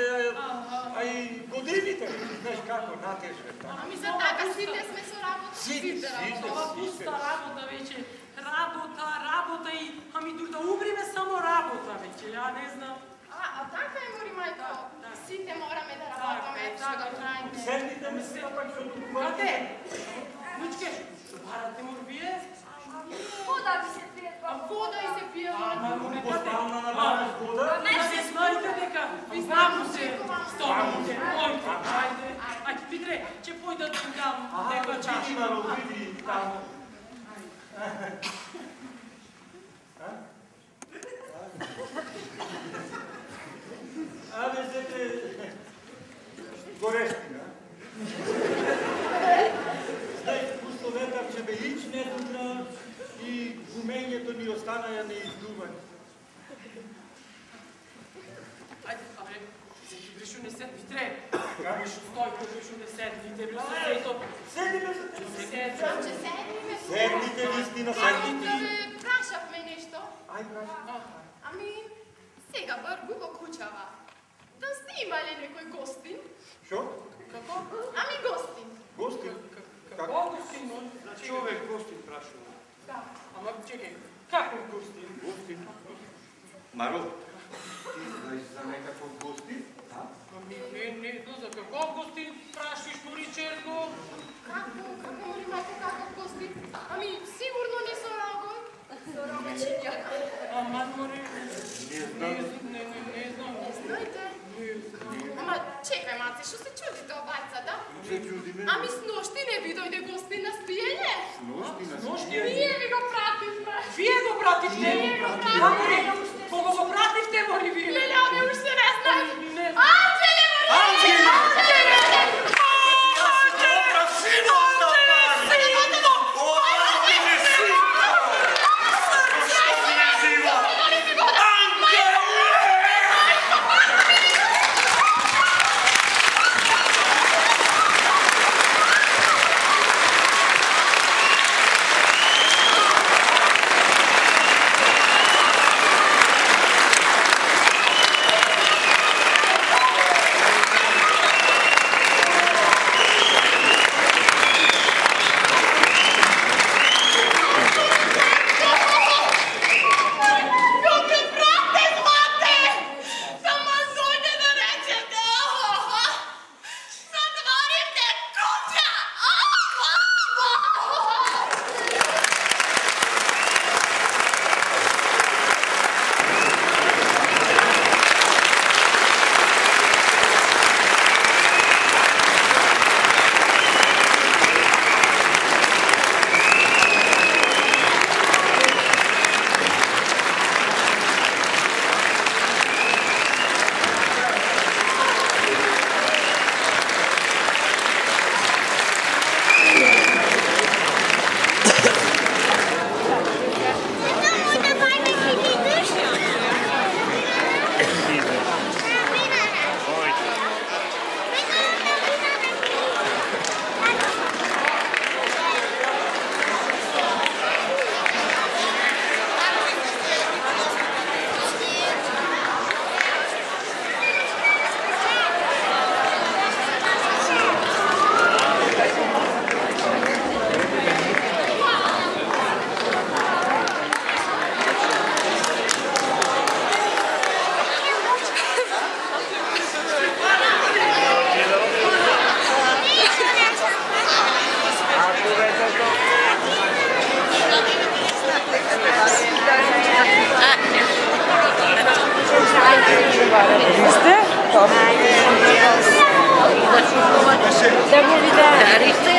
а и годините, знаеш како, натеже. Ами за така, сите сме со работа, сите работа. Ова пуста работа веќе. Работа и... Ами дур да умриме само работа веќе, ја не знам. А така е, мори мајко, сите мораме да работаме, што да правиме. Седните ме сега пак што тук. Каде? Лучке, барате му вие? Вода ми се пие, вода и се пие. Поставна на баба вода. Не се смајте дека знам се стомните. Мојте, ајде. Ајде, Петре, ќе појда да им дам некоја чаша. Види, Маро, види таму. Абе, зете, горешки, Знаеш, условета, че бе ичнетна и гумењето ни останаја неиздувани. Ајде, абе, зеки брешу не седни, Петре. Брешу стојко, брешу не седните, брешу сето. Седиме за те. Седниме. Седните, вистина, седните. Да ве прашавме нешто. Ај, прашај. Ами, сега вргу во куќава. Да сте имале некој гостин? Шо? Како? Ами гостин. Гостин? Како гостин? Човек гостин прашува. Да. Ама, чекај, како гостин? Гостин. Маро, ти знаеш за некаков гостин? Ами, не знам за каков гостин прашиш, Моричерко? Како мори мајко, каков гостин? Ами, сигурно не со рогон. Со рогачиња. Ама, Мори... Не знам. Не знам. Не знаете? Ама, чекај, маце, што се чудите обајцата? Се чудиме. Ами, с ношти не ви дојде гостин на спиење? Ношти? Ние ви го пративме. Вие го пративте? Ние го пративме. Кого го пративте, Мори, вие? Леле, ами уште не знаем. Не. Анđеле, Мори! Анđеле! Viste? Да го видя.